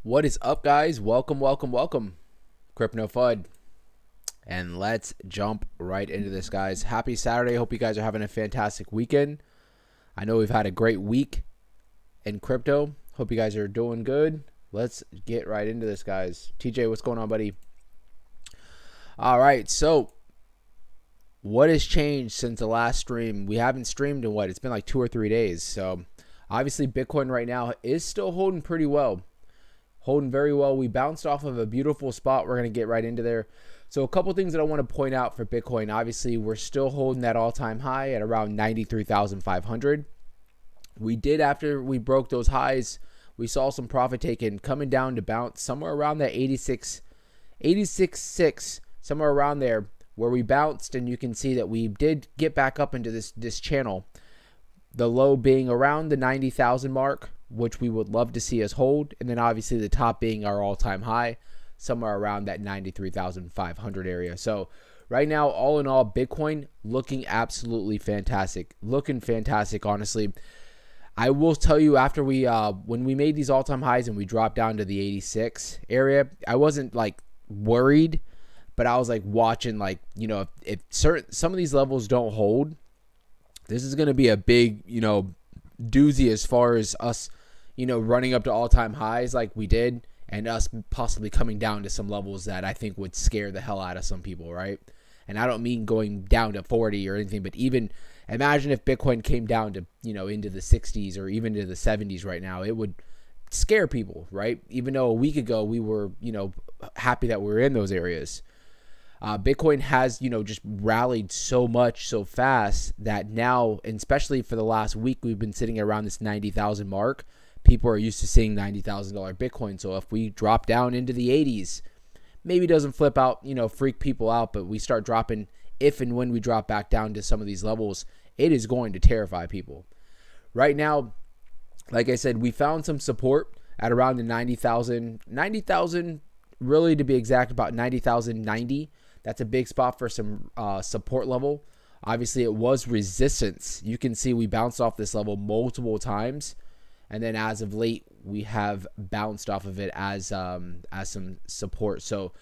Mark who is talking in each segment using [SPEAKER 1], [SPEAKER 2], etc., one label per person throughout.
[SPEAKER 1] What is up, guys? Welcome. Crypto FUD. And let's jump right into this, guys. Happy Saturday. Hope you guys are having a fantastic weekend. I know we've had a great week in crypto. Hope you guys are doing good. Let's get right into this, guys. TJ, what's going on, buddy? All right, so what has changed since the last stream? We haven't streamed in what? It's been like 2 or 3 days. So obviously Bitcoin right now is still holding pretty well. Holding very well. We bounced off of a beautiful spot. We're going to get right into there. So a couple things that I want to point out for Bitcoin. Obviously, we're still holding that all-time high at around 93,500. We did, after we broke those highs, we saw some profit taken coming down to bounce somewhere around that 86.6, somewhere around there where we bounced, and you can see that we did get back up into this channel. The low being around the 90,000 mark, which we would love to see us hold, and then obviously the top being our all-time high, somewhere around that 93,500 area. So right now, all in all, Bitcoin looking absolutely fantastic. Looking fantastic, honestly. I will tell you, after we when we made these all-time highs and we dropped down to the 86 area, I wasn't like worried, but I was like watching, like, you know, if some of these levels don't hold, this is going to be a big, you know, doozy as far as us, you know, running up to all-time highs like we did, and us possibly coming down to some levels that I think would scare the hell out of some people, right? And I don't mean going down to 40 or anything, but even imagine if Bitcoin came down to, you know, into the 60s or even to the 70s right now. It would scare people, right? Even though a week ago we were, you know, happy that we were in those areas. Bitcoin has, you know, just rallied so much so fast that now, and especially for the last week, we've been sitting around this 90,000 mark. People are used to seeing $90,000 Bitcoin. So if we drop down into the 80s, maybe it doesn't flip out, you know, freak people out, but we start dropping, if and when we drop back down to some of these levels, it is going to terrify people. Right now, like I said, we found some support at around the 90,000, really to be exact, about 90,090. That's a big spot for some support level. Obviously, it was resistance. You can see we bounced off this level multiple times, and then as of late, we have bounced off of it as some support. So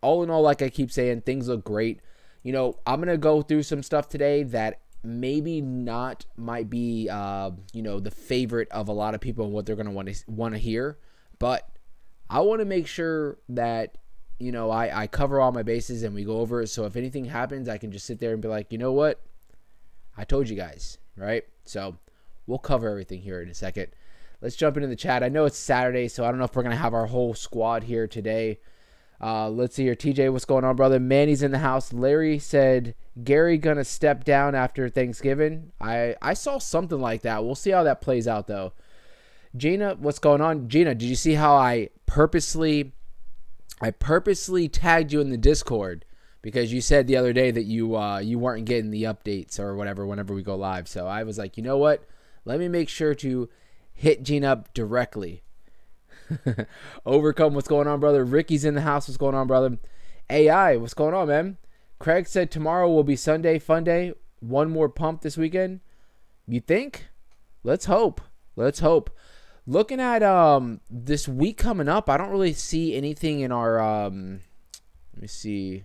[SPEAKER 1] all in all, like I keep saying, things look great. You know, I'm gonna go through some stuff today that maybe not might be you know, the favorite of a lot of people and what they're gonna want to hear, but I want to make sure that, you know, I cover all my bases and we go over it. So if anything happens, I can just sit there and be like, you know what? I told you guys, right? So we'll cover everything here in a second. Let's jump into the chat. I know it's Saturday, so I don't know if we're going to have our whole squad here today. Let's see here. TJ, what's going on, brother? Manny's in the house. Larry said, Gary going to step down after Thanksgiving. I saw something like that. We'll see how that plays out, though. Gina, what's going on? Gina, did you see how I purposely tagged you in the Discord because you said the other day that you weren't getting the updates or whatever whenever we go live. So I was like, you know what? Let me make sure to hit Gina up directly. Overcome, what's going on, brother? Ricky's in the house. What's going on, brother? AI, what's going on, man? Craig said tomorrow will be Sunday fun day. One more pump this weekend. You think? Let's hope. Looking at this week coming up, I don't really see anything in our let me see.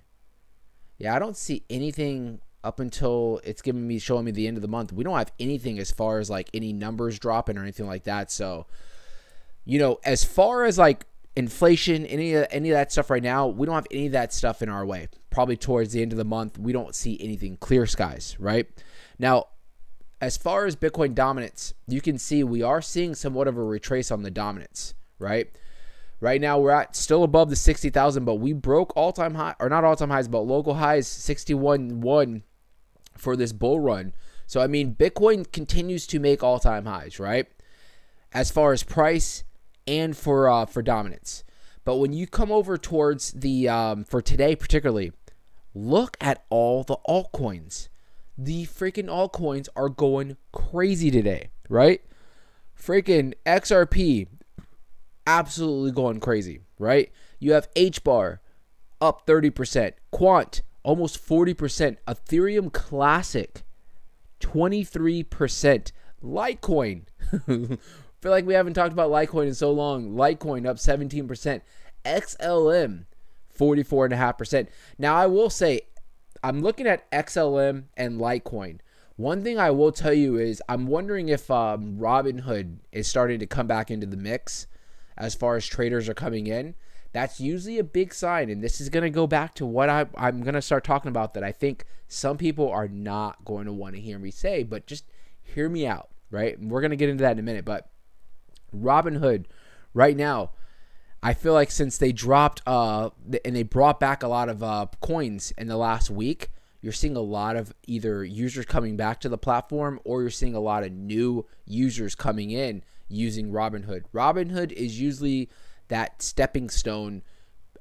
[SPEAKER 1] Yeah, I don't see anything up until it's showing me the end of the month. We don't have anything as far as like any numbers dropping or anything like that. So, you know, as far as like inflation, any of that stuff right now, we don't have any of that stuff in our way. Probably towards the end of the month, we don't see anything. Clear skies, right? Now, as far as Bitcoin dominance, you can see we are seeing somewhat of a retrace on the dominance, right? Right now, we're at still above the 60,000, but we broke all-time high, or not all-time highs, but local highs, 61.1 for this bull run. So, I mean, Bitcoin continues to make all-time highs, right? As far as price and for dominance. But when you come over towards the, for today particularly, look at all the altcoins. The freaking altcoins are going crazy today, right? Freaking XRP, absolutely going crazy, right? You have HBAR up 30%, Quant almost 40%, Ethereum Classic 23%, Litecoin feel like we haven't talked about Litecoin in so long. Litecoin up 17%. XLM 44.5%. Now I will say, I'm looking at XLM and Litecoin. One thing I will tell you is I'm wondering if Robinhood is starting to come back into the mix as far as traders are coming in. That's usually a big sign, and this is going to go back to what I'm going to start talking about that I think some people are not going to want to hear me say, but just hear me out, right? And we're going to get into that in a minute, but Robinhood right now, I feel like since they dropped and they brought back a lot of coins in the last week, you're seeing a lot of either users coming back to the platform or you're seeing a lot of new users coming in using Robinhood. Robinhood is usually that stepping stone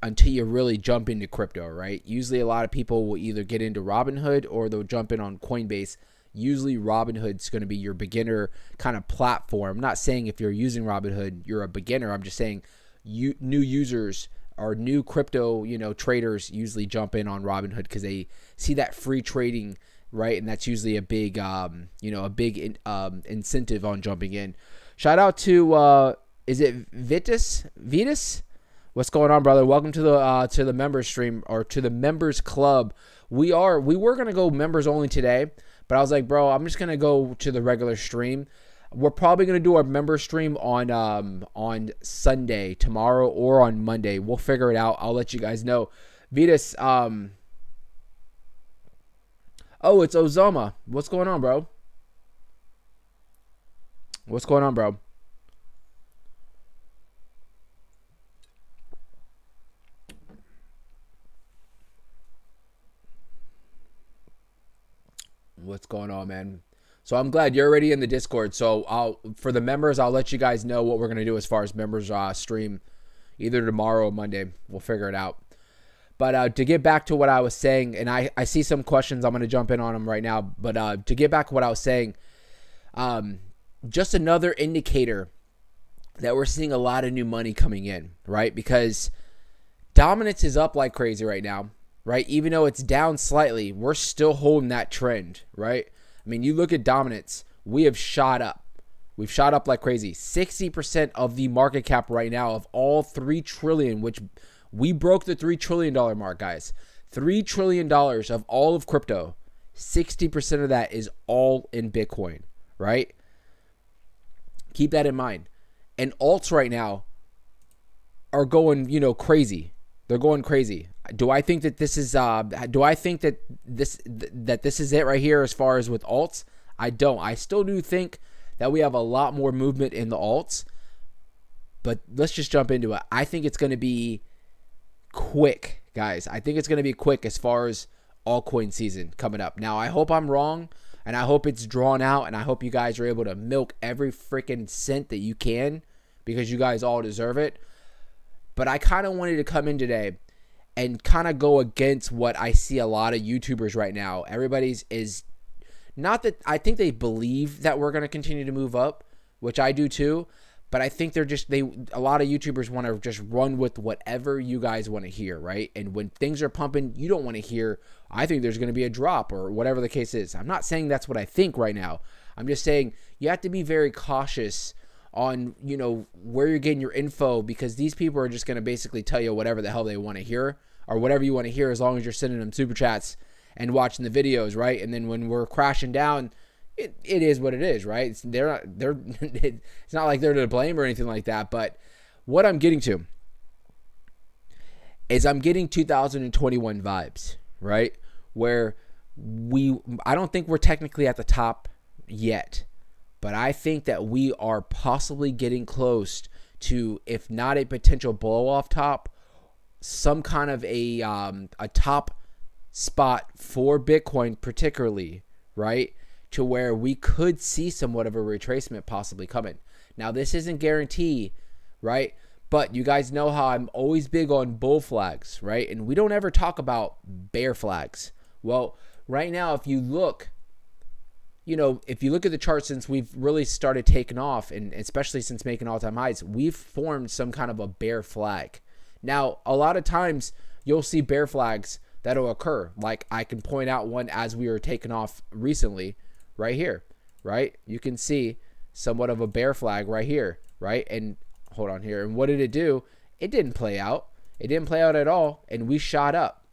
[SPEAKER 1] until you really jump into crypto, right? Usually a lot of people will either get into Robinhood or they'll jump in on Coinbase. Usually Robinhood's going to be your beginner kind of platform. I'm not saying if you're using Robinhood, you're a beginner. I'm just saying new users or new crypto, traders usually jump in on Robinhood because they see that free trading, right? And that's usually a big, incentive on jumping in. Shout out to, is it Vitus? What's going on, brother? Welcome to the members stream or to the members club. We were gonna go members only today, but I was like, bro, I'm just gonna go to the regular stream. We're probably going to do our member stream on Sunday, tomorrow, or on Monday. We'll figure it out. I'll let you guys know. Vitas, oh, it's Ozama. What's going on, bro? What's going on, bro? What's going on, man? So I'm glad you're already in the Discord. So for the members, I'll let you guys know what we're going to do as far as members stream either tomorrow or Monday. We'll figure it out. But to get back to what I was saying, and I see some questions. I'm going to jump in on them right now. But to get back to what I was saying, just another indicator that we're seeing a lot of new money coming in, right? Because dominance is up like crazy right now, right? Even though it's down slightly, we're still holding that trend, right? I mean, you look at dominance, we have shot up. We've shot up like crazy. 60% of the market cap right now of all $3 trillion, which we broke the $3 trillion mark, guys. $3 trillion of all of crypto, 60% of that is all in Bitcoin, right? Keep that in mind. And alts right now are going, crazy. They're going crazy. Do I think that this is this is it right here as far as with alts? I don't. I still do think that we have a lot more movement in the alts. But let's just jump into it. I think it's going to be quick, guys. I think it's going to be quick as far as altcoin season coming up. Now, I hope I'm wrong, and I hope it's drawn out, and I hope you guys are able to milk every freaking cent that you can because you guys all deserve it. But I kind of wanted to come in today and kind of go against what I see a lot of YouTubers right now. Everybody's is not that I think they believe that we're going to continue to move up, which I do too. But I think a lot of YouTubers want to just run with whatever you guys want to hear, right? And when things are pumping, you don't want to hear, I think there's going to be a drop or whatever the case is. I'm not saying that's what I think right now. I'm just saying you have to be very cautious on, where you're getting your info because these people are just going to basically tell you whatever the hell they want to hear or whatever you want to hear as long as you're sending them super chats and watching the videos, right? And then when we're crashing down, it is what it is, right? It's not like they're to blame or anything like that. But what I'm getting to is I'm getting 2021 vibes, right? Where I don't think we're technically at the top yet, but I think that we are possibly getting close to, if not a potential blow off top, some kind of a top spot for Bitcoin particularly, right? To where we could see somewhat of a retracement possibly coming. Now, this isn't guaranteed, right? But you guys know how I'm always big on bull flags, right? And we don't ever talk about bear flags. Well, right now, if you look at the chart since we've really started taking off, and especially since making all-time highs, we've formed some kind of a bear flag. Now, a lot of times you'll see bear flags that'll occur. Like I can point out one as we were taking off recently, right here, right? You can see somewhat of a bear flag right here, right? And hold on here. And what did it do? It didn't play out. It didn't play out at all, and we shot up.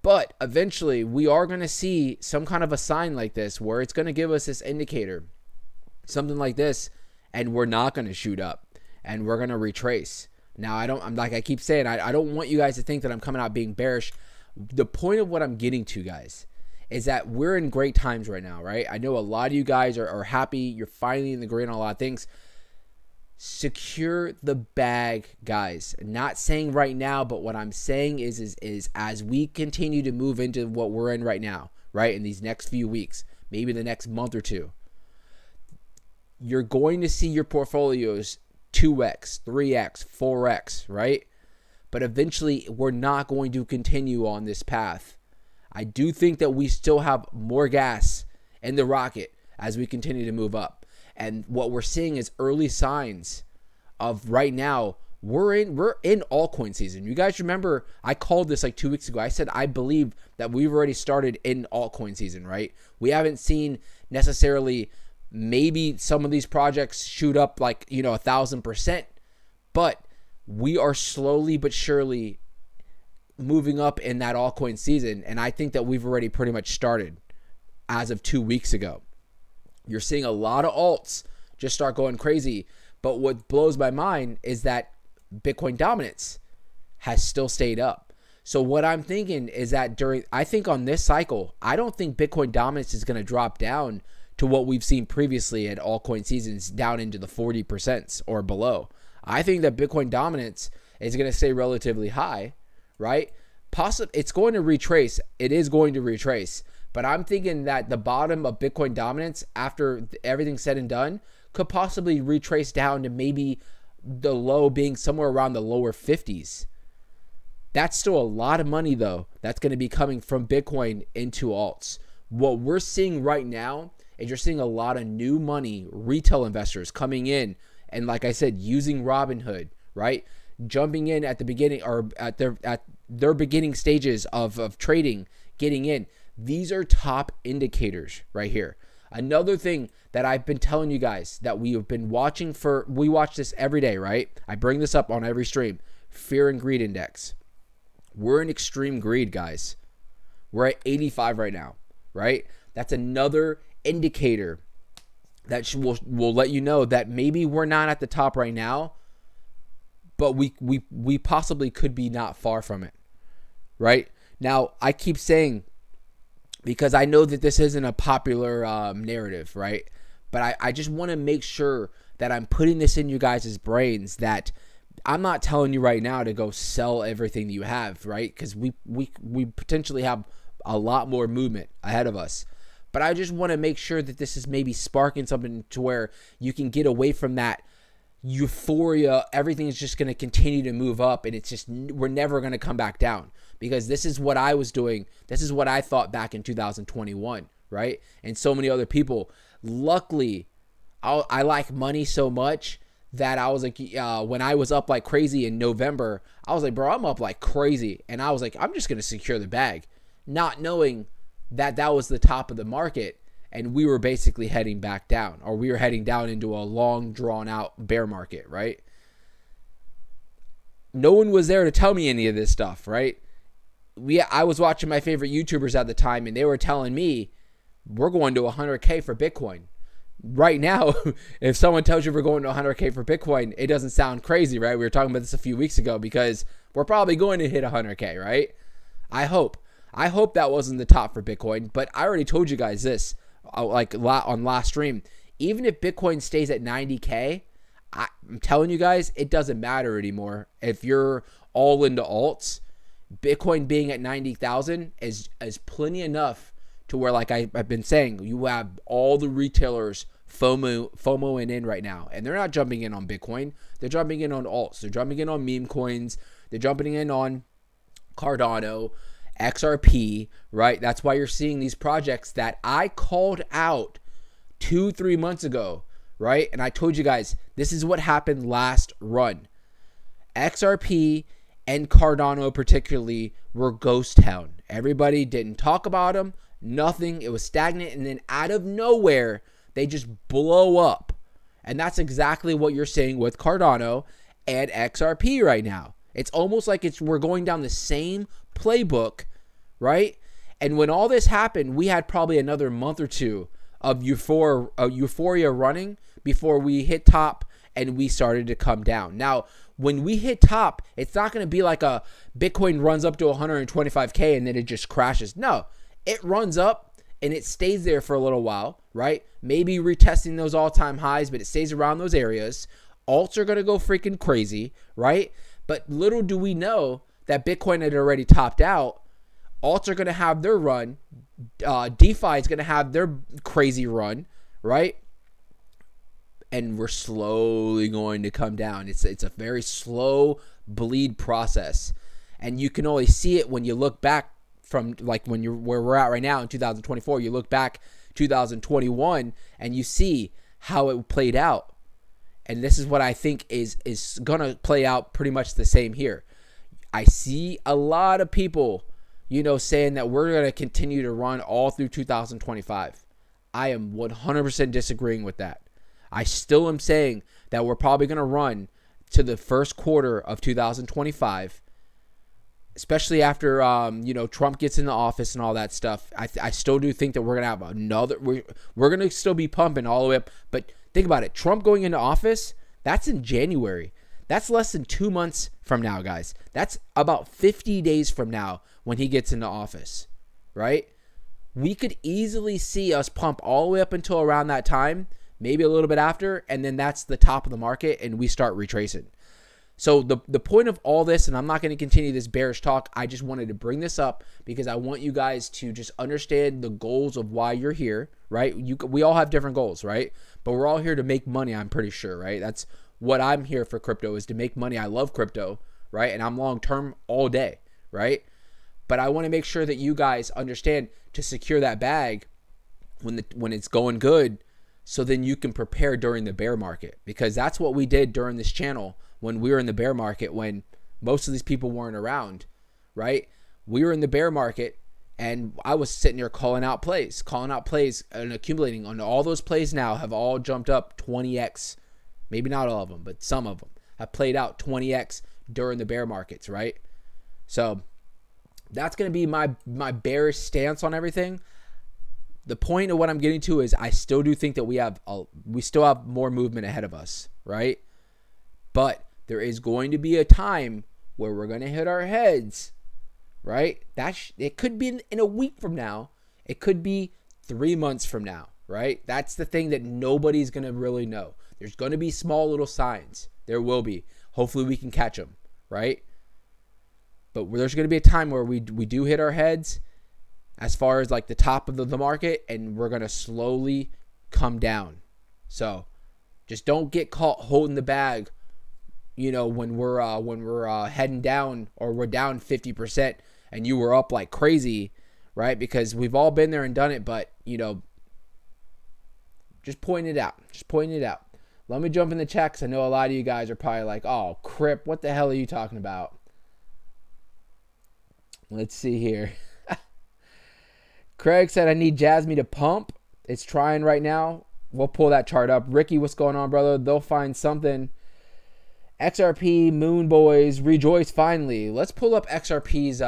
[SPEAKER 1] But eventually, we are going to see some kind of a sign like this where it's going to give us this indicator, something like this, and we're not going to shoot up, and we're going to retrace. Now, I'm like I keep saying, I don't want you guys to think that I'm coming out being bearish. The point of what I'm getting to, guys, is that we're in great times right now, right? I know a lot of you guys are happy. You're finally in the green on a lot of things. Secure the bag, guys. Not saying right now, but what I'm saying is as we continue to move into what we're in right now, right, in these next few weeks, maybe the next month or two, you're going to see your portfolios 2x, 3x, 4x, right? But eventually, we're not going to continue on this path. I do think that we still have more gas in the rocket as we continue to move up. And what we're seeing is early signs of right now, we're in altcoin season. You guys remember I called this like 2 weeks ago. I said I believe that we've already started in altcoin season, right? We haven't seen necessarily maybe some of these projects shoot up like, 1,000%, but we are slowly but surely moving up in that altcoin season. And I think that we've already pretty much started as of 2 weeks ago. You're seeing a lot of alts just start going crazy. But what blows my mind is that Bitcoin dominance has still stayed up. So what I'm thinking is that I think on this cycle, I don't think Bitcoin dominance is going to drop down to what we've seen previously at altcoin seasons, down into the 40% or below. I think that Bitcoin dominance is going to stay relatively high, right? It's going to retrace. It is going to retrace. But I'm thinking that the bottom of Bitcoin dominance, after everything's said and done, could possibly retrace down to maybe the low being somewhere around the lower 50s. That's still a lot of money, though, that's going to be coming from Bitcoin into alts. What we're seeing right now is you're seeing a lot of new money, retail investors coming in, and like I said, using Robinhood, right? Jumping in at the beginning, or at their beginning stages of trading, getting in. These are top indicators right here. Another thing that I've been telling you guys that we have been watching we watch this every day, right? I bring this up on every stream. Fear and greed index. We're in extreme greed, guys. We're at 85 right now, right? That's another indicator that will let you know that maybe we're not at the top right now, but we possibly could be not far from it, right? Now, I keep saying, because I know that this isn't a popular narrative, right? But I just want to make sure that I'm putting this in you guys' brains, that I'm not telling you right now to go sell everything that you have, right? Because we potentially have a lot more movement ahead of us. But I just want to make sure that this is maybe sparking something to where you can get away from that euphoria. Everything is just going to continue to move up, and it's just, we're never going to come back down. Because this is what I was doing. This is what I thought back in 2021, right? And so many other people. Luckily, I like money so much that I was like, when I was up like crazy in November, I was like, bro, I'm up like crazy. And I was like, I'm just going to secure the bag. Not knowing that was the top of the market, and we were basically heading back down, or we were heading down into a long, drawn-out bear market, right? No one was there to tell me any of this stuff, right? I was watching my favorite YouTubers at the time, and they were telling me, we're going to 100K for Bitcoin. Right now, if someone tells you we're going to 100K for Bitcoin, it doesn't sound crazy, right? We were talking about this a few weeks ago, because we're probably going to hit 100K, right? I hope that wasn't the top for Bitcoin, but I already told you guys this, like on last stream. Even if Bitcoin stays at 90K, I'm telling you guys, it doesn't matter anymore. If you're all into alts, Bitcoin being at 90,000 is plenty enough to where, like I've been saying, you have all the retailers FOMOing in right now, and they're not jumping in on Bitcoin. They're jumping in on alts. They're jumping in on meme coins. They're jumping in on Cardano, XRP, right? That's why you're seeing these projects that I called out 2-3 months ago, right? And I told you guys, this is what happened last run. XRP and Cardano particularly were ghost town. Everybody didn't talk about them, nothing. It was stagnant, and then out of nowhere, they just blow up. And that's exactly what you're seeing with Cardano and XRP right now. It's almost like we're going down the same playbook, right? And when all this happened, we had probably another month or two of euphoria running before we hit top and we started to come down. Now, when we hit top, it's not going to be like a Bitcoin runs up to 125K and then it just crashes. No, it runs up and it stays there for a little while, right? Maybe retesting those all-time highs, but it stays around those areas. Alts are going to go freaking crazy, right? But little do we know that Bitcoin had already topped out. Alts are going to have their run. DeFi is going to have their crazy run, right? And we're slowly going to come down. It's a very slow bleed process. And you can only see it when you look back from like when you're where we're at right now in 2024. You look back 2021 and you see how it played out. And this is what I think is going to play out pretty much the same here. I see a lot of people, saying that we're going to continue to run all through 2025. I am 100% disagreeing with that. I still am saying that we're probably going to run to the first quarter of 2025, especially after, Trump gets in the office and all that stuff. I still do think that we're going to have another, we're going to still be pumping all the way up. But think about it. Trump going into office, that's in January. That's less than 2 months from now, guys. That's about 50 days from now when he gets into office, right? We could easily see us pump all the way up until around that time, maybe a little bit after, and then that's the top of the market and we start retracing. So the point of all this, and I'm not going to continue this bearish talk, I just wanted to bring this up because I want you guys to just understand the goals of why you're here, right? We all have different goals, right? But we're all here to make money, I'm pretty sure, right? That's what I'm here for crypto, is to make money. I love crypto, right? And I'm long-term all day, right? But I want to make sure that you guys understand to secure that bag when it's going good, so then you can prepare during the bear market, because that's what we did during this channel when we were in the bear market, when most of these people weren't around, right? We were in the bear market and I was sitting there calling out plays and accumulating on all those plays. Now have all jumped up 20x, maybe not all of them, but some of them have played out 20x during the bear markets, right? So that's going to be my bearish stance on everything. The point of what I'm getting to is I still do think that we still have more movement ahead of us, right? But there is going to be a time where we're going to hit our heads, right? It could be in a week from now. It could be 3 months from now, right? That's the thing that nobody's going to really know. There's going to be small little signs. There will be. Hopefully we can catch them, right? But there's going to be a time where we do hit our heads as far as like the top of the market, and we're going to slowly come down. So just don't get caught holding the bag, when we're heading down, or we're down 50% and you were up like crazy, right? Because we've all been there and done it, but just point it out. Let me jump in the chat, because I know a lot of you guys are probably like, oh, crap, what the hell are you talking about? Let's see here. Craig said, I need JASMY to pump. It's trying right now. We'll pull that chart up. Ricky, what's going on, brother? They'll find something. XRP, Moon Boys, rejoice finally. Let's pull up XRP's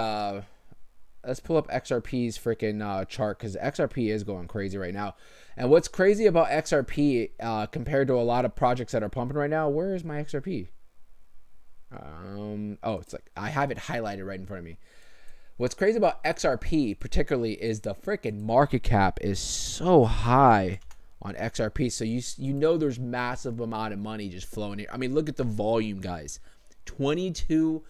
[SPEAKER 1] freaking chart, because XRP is going crazy right now. And what's crazy about XRP compared to a lot of projects that are pumping right now, where is my XRP? It's like I have it highlighted right in front of me. What's crazy about XRP particularly is the freaking market cap is so high on XRP. So you know there's massive amount of money just flowing here. I mean, look at the volume, guys. $22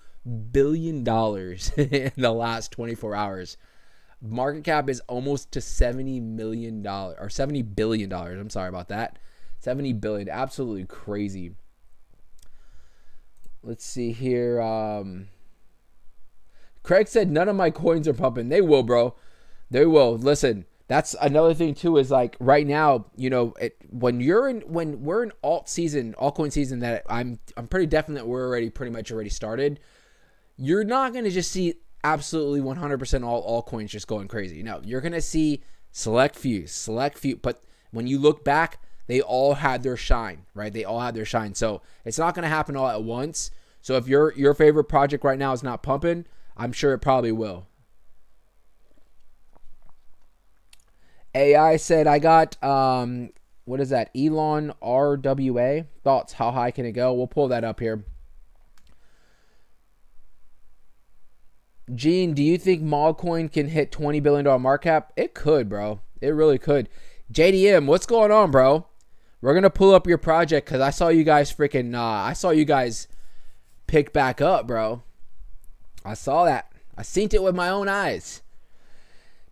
[SPEAKER 1] billion in the last 24 hours. Market cap is almost to $70 million or $70 billion. I'm sorry about that. 70 billion. Absolutely crazy. Let's see here. Craig said none of my coins are pumping. They will, bro. They will. Listen, that's another thing too, is like right now, when we're in altcoin season, that I'm pretty definite we're pretty much already started. You're not going to just see absolutely 100% all altcoins just going crazy. No, you're going to see select few, but When you look back, they all had their shine, right? They all had their shine. So it's not going to happen all at once. So if your favorite project right now is not pumping, I'm sure it probably will. AI said, I got, what is that? Elon RWA. Thoughts, how high can it go? We'll pull that up here. Gene, do you think Altcoin can hit $20 billion market cap? It could, bro. It really could. JDM, what's going on, bro? We're going to pull up your project because I saw you guys freaking, I saw you guys pick back up, bro. I saw that. I seen it with my own eyes.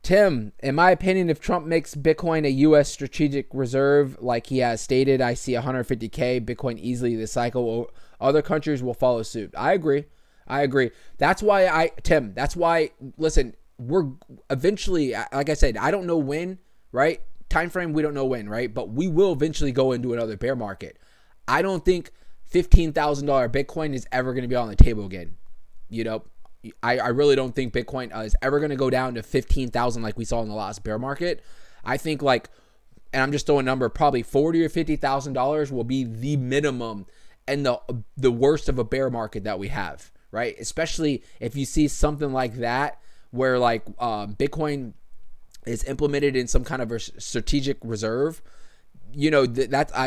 [SPEAKER 1] Tim, in my opinion, if Trump makes Bitcoin a U.S. strategic reserve like he has stated, I see 150K Bitcoin easily this cycle. Other countries will follow suit. I agree. That's why listen, we're eventually, like I said, I don't know when, right? Time frame, we don't know when, right? But we will eventually go into another bear market. I don't think $15,000 Bitcoin is ever going to be on the table again. You know, I really don't think Bitcoin is ever going to go down to 15,000 like we saw in the last bear market. I think and I'm just throwing a number, probably $40,000 or $50,000 will be the minimum and the worst of a bear market that we have, right? Especially if you see something like that where Bitcoin is implemented in some kind of a strategic reserve. You know,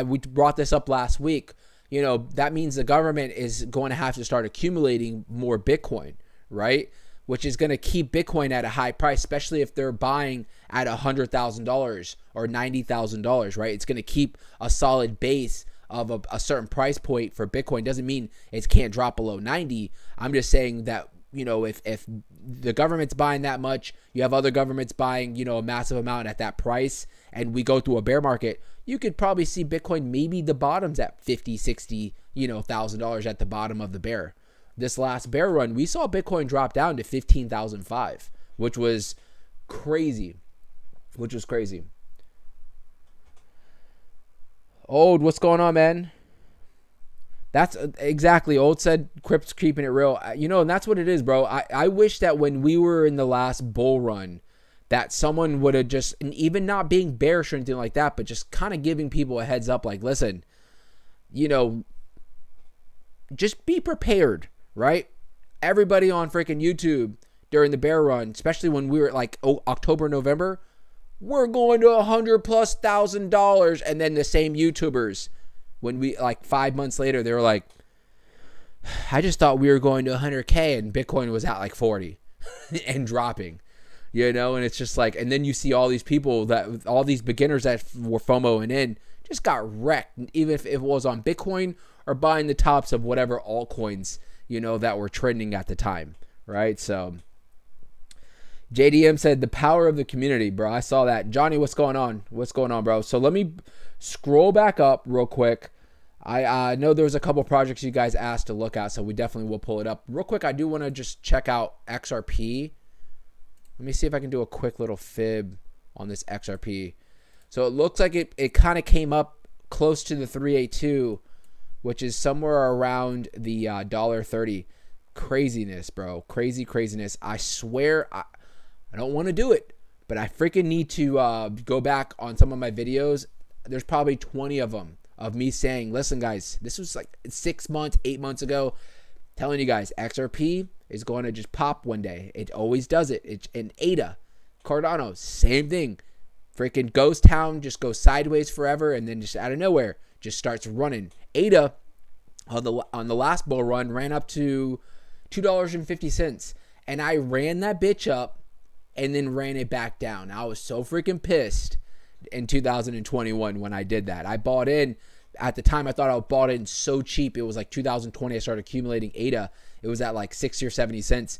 [SPEAKER 1] we brought this up last week. You know, that means the government is going to have to start accumulating more Bitcoin, right? Which is going to keep Bitcoin at a high price, especially if they're buying at $100,000 or $90,000, right? It's going to keep a solid base of a certain price point for Bitcoin. Doesn't mean it can't drop below 90. I'm just saying that, you know, if the government's buying that much, you have other governments buying, you know, a massive amount at that price, and we go through a bear market, you could probably see Bitcoin, maybe the bottom's at 50, 60, you know, $1,000 at the bottom of the bear. This last bear run, we saw Bitcoin drop down to 15,005, which was crazy. Old, what's going on, man? That's exactly. Old said Crypt's keeping it real. You know, and that's what it is, bro. I wish that when we were in the last bull run, that someone would have just, and even not being bearish or anything like that, but just kind of giving people a heads up, like, listen, you know, just be prepared, right? Everybody on freaking YouTube during the bear run, especially when we were at October, November, we're going to $100,000+, and then the same YouTubers, when we 5 months later, they were like, I just thought we were going to 100K and Bitcoin was at 40 and dropping, you know? And it's just and then you see all these people all these beginners that were FOMOing in just got wrecked, even if it was on Bitcoin or buying the tops of whatever altcoins, you know, that were trending at the time, right? So JDM said the power of the community, bro. I saw that. Johnny, what's going on? What's going on, bro? So let me scroll back up real quick. I know there was a couple projects you guys asked to look at, so we definitely will pull it up. Real quick, I do want to just check out XRP. Let me see if I can do a quick little fib on this XRP. So it looks like it kind of came up close to the 382, which is somewhere around the $1.30. Craziness, bro. Craziness. I swear, I don't want to do it, but I freaking need to go back on some of my videos. There's probably 20 of them of me saying, listen, guys, this was 6 months, 8 months ago, telling you guys XRP is going to just pop one day. It always does it. It's in ADA, Cardano, same thing. Freaking ghost town just goes sideways forever, and then just out of nowhere just starts running. ADA on the last bull run ran up to $2.50, and I ran that bitch up and then ran it back down. I was so freaking pissed in 2021 when I did that. I bought in at the time. I thought I bought in so cheap. It was 2020. I started accumulating ADA. It was at 60 or 70 cents,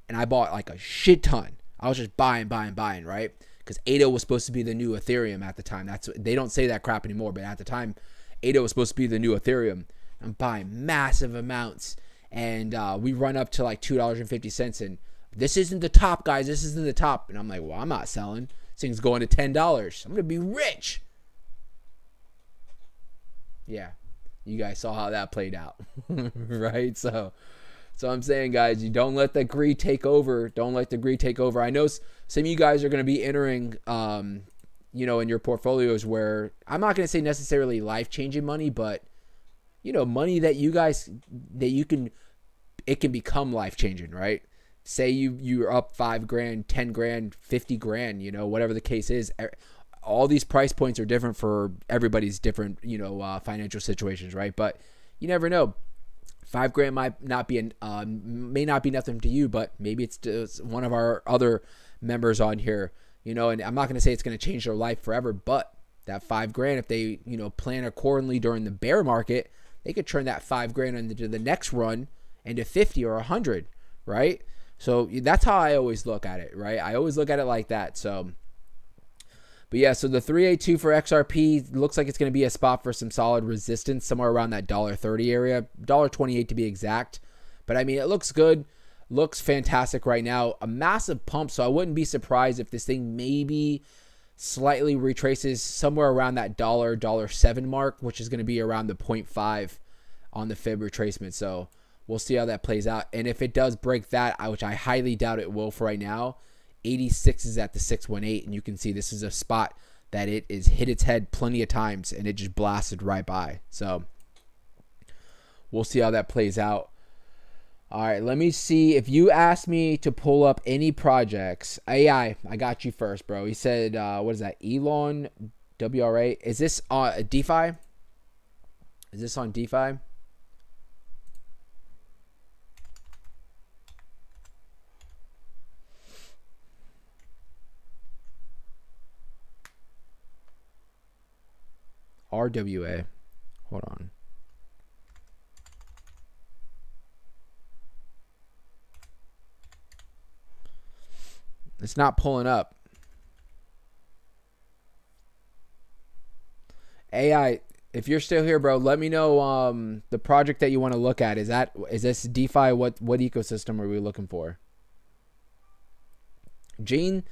[SPEAKER 1] and I bought a shit ton. I was just buying, right? Because ADA was supposed to be the new Ethereum at the time. They don't say that crap anymore, but at the time, ADA was supposed to be the new Ethereum. I'm buying massive amounts, and we run up to $2.50, and this isn't the top, guys. This isn't the top. And I'm like, well, I'm not selling. This thing's going to $10. I'm going to be rich. Yeah. You guys saw how that played out, right? So I'm saying, guys, you don't let the greed take over. Don't let the greed take over. I know some of you guys are going to be entering in your portfolios where I'm not going to say necessarily life-changing money, but money that it can become life-changing, right? Say you're up $5,000, $10,000, $50,000, whatever the case is. All these price points are different for everybody's different, financial situations, right? But you never know. $5,000 may not be nothing to you, but maybe it's to one of our other members on here, and I'm not going to say it's going to change their life forever, but that $5,000, if they, plan accordingly during the bear market, they could turn that $5,000 into the next run into 50 or 100, right? So that's how I always look at it, right? I always look at it like that. So, but yeah, so the 382 for XRP looks like it's going to be a spot for some solid resistance somewhere around that $1.30 area, $1.28 to be exact. But I mean, it looks good, looks fantastic right now. A massive pump, so I wouldn't be surprised if this thing maybe slightly retraces somewhere around that $1.07 mark, which is going to be around the 0.5 on the Fib retracement. So we'll see how that plays out. And if it does break that, which I highly doubt it will for right now, 86 is at the 618, and you can see this is a spot that it is hit its head plenty of times, and it just blasted right by. So we'll see how that plays out. All right, let me see. If you ask me to pull up any projects, AI, I got you first, bro. He said, what is that? Elon WRA. Is this on DeFi? Is this on DeFi? RWA. Hold on. It's not pulling up. AI, if you're still here, bro, let me know the project that you want to look at. Is this DeFi? What ecosystem are we looking for? Gene,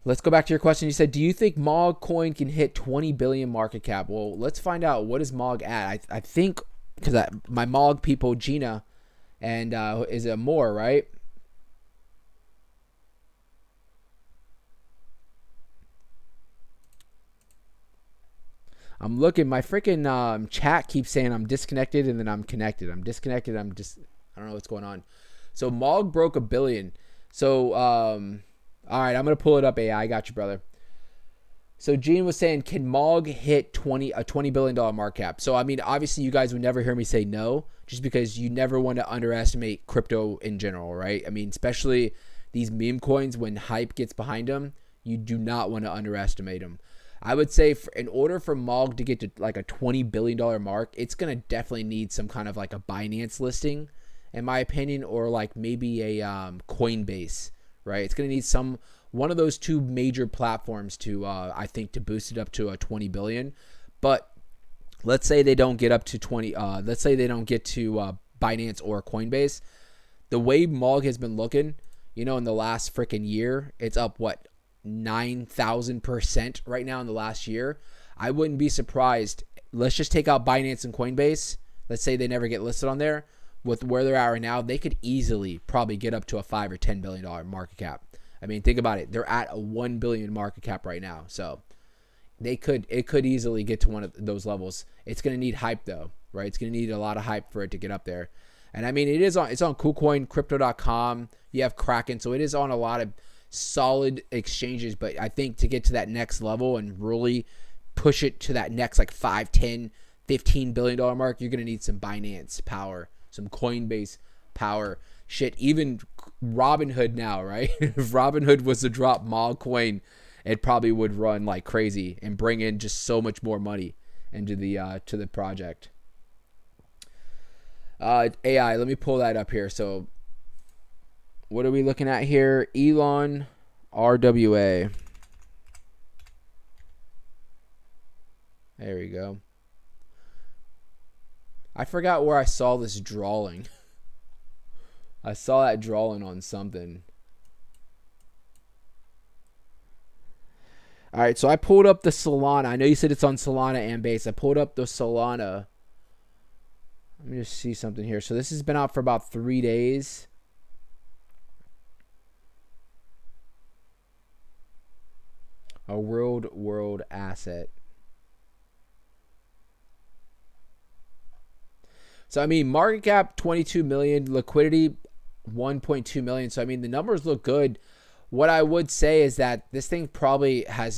[SPEAKER 1] let's go back to your question. You said, do you think MOG coin can hit 20 billion market cap? Well, let's find out. What is MOG at? I think, because my MOG people, Gina, and is it more, right? I'm looking. My freaking chat keeps saying I'm disconnected and then I'm connected. I'm disconnected. I don't know what's going on. So MOG broke 1 billion. So, all right, I'm going to pull it up, AI. I got you, brother. So Gene was saying, can MOG hit a $20 billion market cap? So, I mean, obviously you guys would never hear me say no, just because you never want to underestimate crypto in general, right? I mean, especially these meme coins, when hype gets behind them, you do not want to underestimate them. I would say in order for MOG to get to like a $20 billion mark, it's going to definitely need some kind of like a Binance listing, in my opinion, or like maybe a Coinbase, right? It's going to need one of those two major platforms to, I think, to boost it up to a 20 billion. But let's say they don't get up to 20. Let's say they don't get to Binance or Coinbase. The way MOG has been looking, in the last freaking year, it's up 9,000% right now in the last year. I wouldn't be surprised. Let's just take out Binance and Coinbase. Let's say they never get listed on there. With where they're at right now, they could easily probably get up to a $5 or $10 billion market cap. I mean, think about it. They're at a 1 billion market cap right now. So it could easily get to one of those levels. It's going to need hype though, right? It's going to need a lot of hype for it to get up there. And I mean, it's on KuCoin, Crypto.com. You have Kraken. So it is on a lot of solid exchanges, but I think to get to that next level and really push it to that next like 5, 10, $15 billion mark, you're going to need some Binance power, some Coinbase power. Shit, even Robinhood now, right? If Robinhood was to drop MOG coin, it probably would run like crazy and bring in just so much more money into the to the project. AI, let me pull that up here. So what are we looking at here? Elon RWA. There we go. I forgot where I saw this drawing. I saw that drawing on something. All right, so I pulled up the Solana. I know you said it's on Solana and Base. I pulled up the Solana. Let me just see something here. So this has been out for about 3 days. A real world asset. So I mean, market cap 22 million, liquidity 1.2 million. So I mean, the numbers look good. What I would say is that this thing probably has,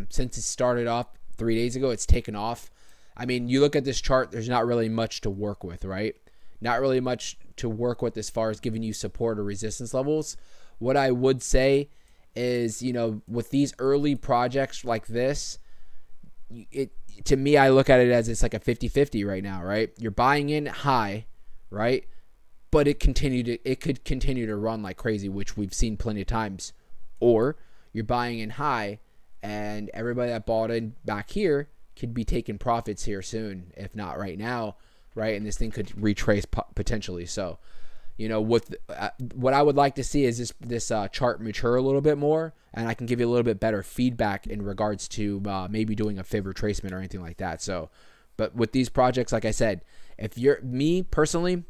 [SPEAKER 1] since it started off 3 days ago, it's taken off. I mean, you look at this chart, there's not really much to work with, right? Not really much to work with as far as giving you support or resistance levels. What I would say is, you know, with these early projects like this, to me, I look at it as it's like a 50-50 right now, right? You're buying in high, right? But it could continue to run like crazy, which we've seen plenty of times. Or you're buying in high, and everybody that bought in back here could be taking profits here soon, if not right now, right? And this thing could retrace potentially. So, you know, with what I would like to see is this chart mature a little bit more, and I can give you a little bit better feedback in regards to maybe doing a fib retracement or anything like that. So, but with these projects, like I said, if you're me personally,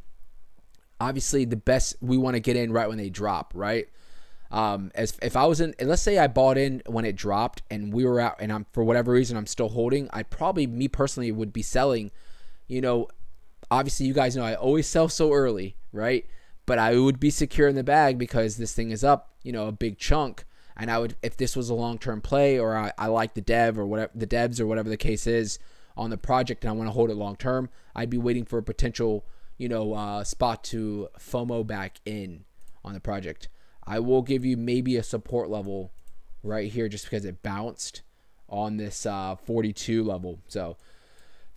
[SPEAKER 1] obviously the best, we want to get in right when they drop, right? As if I was in, let's say I bought in when it dropped and we were out, and I'm, for whatever reason, I'm still holding, I probably, me personally, would be selling. You know, obviously you guys know I always sell so early, right? But I would be secure in the bag because this thing is up, you know, a big chunk. And I would, if this was a long-term play, or I like the dev or whatever, the devs or whatever the case is on the project, and I want to hold it long-term, I'd be waiting for a potential, you know, spot to FOMO back in on the project. I will give you maybe a support level right here just because it bounced on this 42 level. So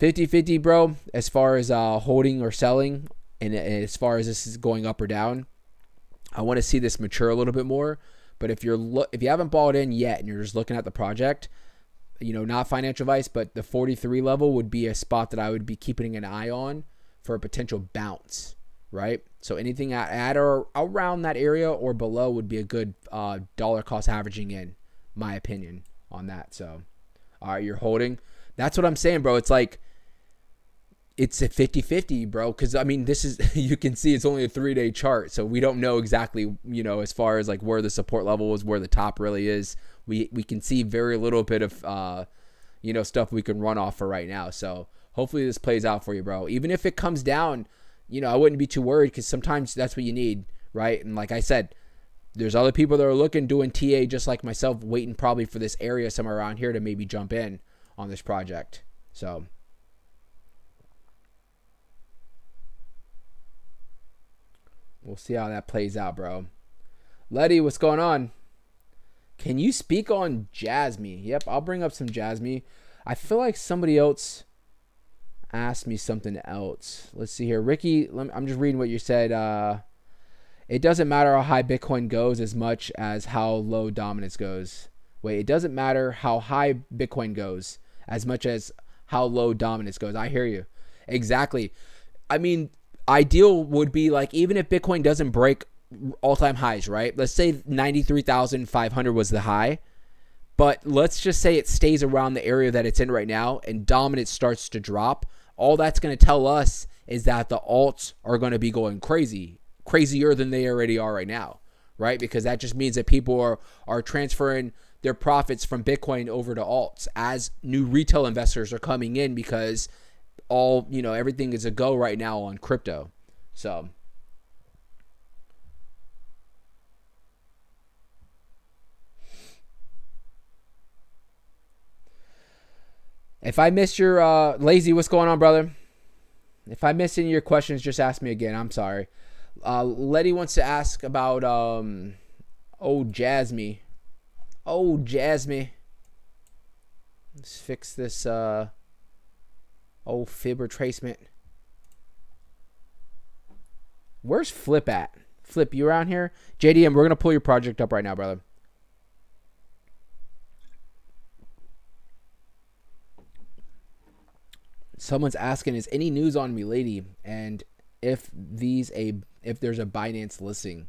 [SPEAKER 1] 50-50, bro, as far as holding or selling, and as far as this is going up or down. I want to see this mature a little bit more. But if you haven't bought in yet and you're just looking at the project, you know, not financial advice, but the 43 level would be a spot that I would be keeping an eye on for a potential bounce, right? So anything at or around that area or below would be a good dollar cost averaging in, my opinion on that. So, all right, you're holding. That's what I'm saying, bro. It's like, it's a 50-50, bro, because I mean, this is, you can see it's only a 3-day chart, so we don't know exactly, you know, as far as like where the support level is, where the top really is. We can see very little bit of you know, stuff we can run off for right now. So hopefully this plays out for you, bro. Even if it comes down, you know, I wouldn't be too worried, because sometimes that's what you need, right? And like I said, there's other people that are looking, doing TA just like myself, waiting probably for this area somewhere around here to maybe jump in on this project. So we'll see how that plays out, bro. Letty, what's going on? Can you speak on JASMY? Yep, I'll bring up some JASMY. I feel like somebody else asked me something else. Let's see here. Ricky, I'm just reading what you said. It doesn't matter how high Bitcoin goes as much as how low dominance goes. Wait, it doesn't matter how high Bitcoin goes as much as how low dominance goes. I hear you. Exactly. I mean, ideal would be like, even if Bitcoin doesn't break all-time highs, right? Let's say 93,500 was the high, but let's just say it stays around the area that it's in right now and dominance starts to drop. All that's going to tell us is that the alts are going to be going crazier than they already are right now, right? Because that just means that people are transferring their profits from Bitcoin over to alts as new retail investors are coming in, because all, you know, everything is a go right now on crypto. So if I missed your Lazy, what's going on, brother? If I missed any of your questions, just ask me again. I'm sorry. Letty wants to ask about JASMY. JASMY. Let's fix this fib retracement. Where's Flip at? Flip, you around here? JDM, we're gonna pull your project up right now, brother. Someone's asking, is any news on MILADY, and if there's a Binance listing?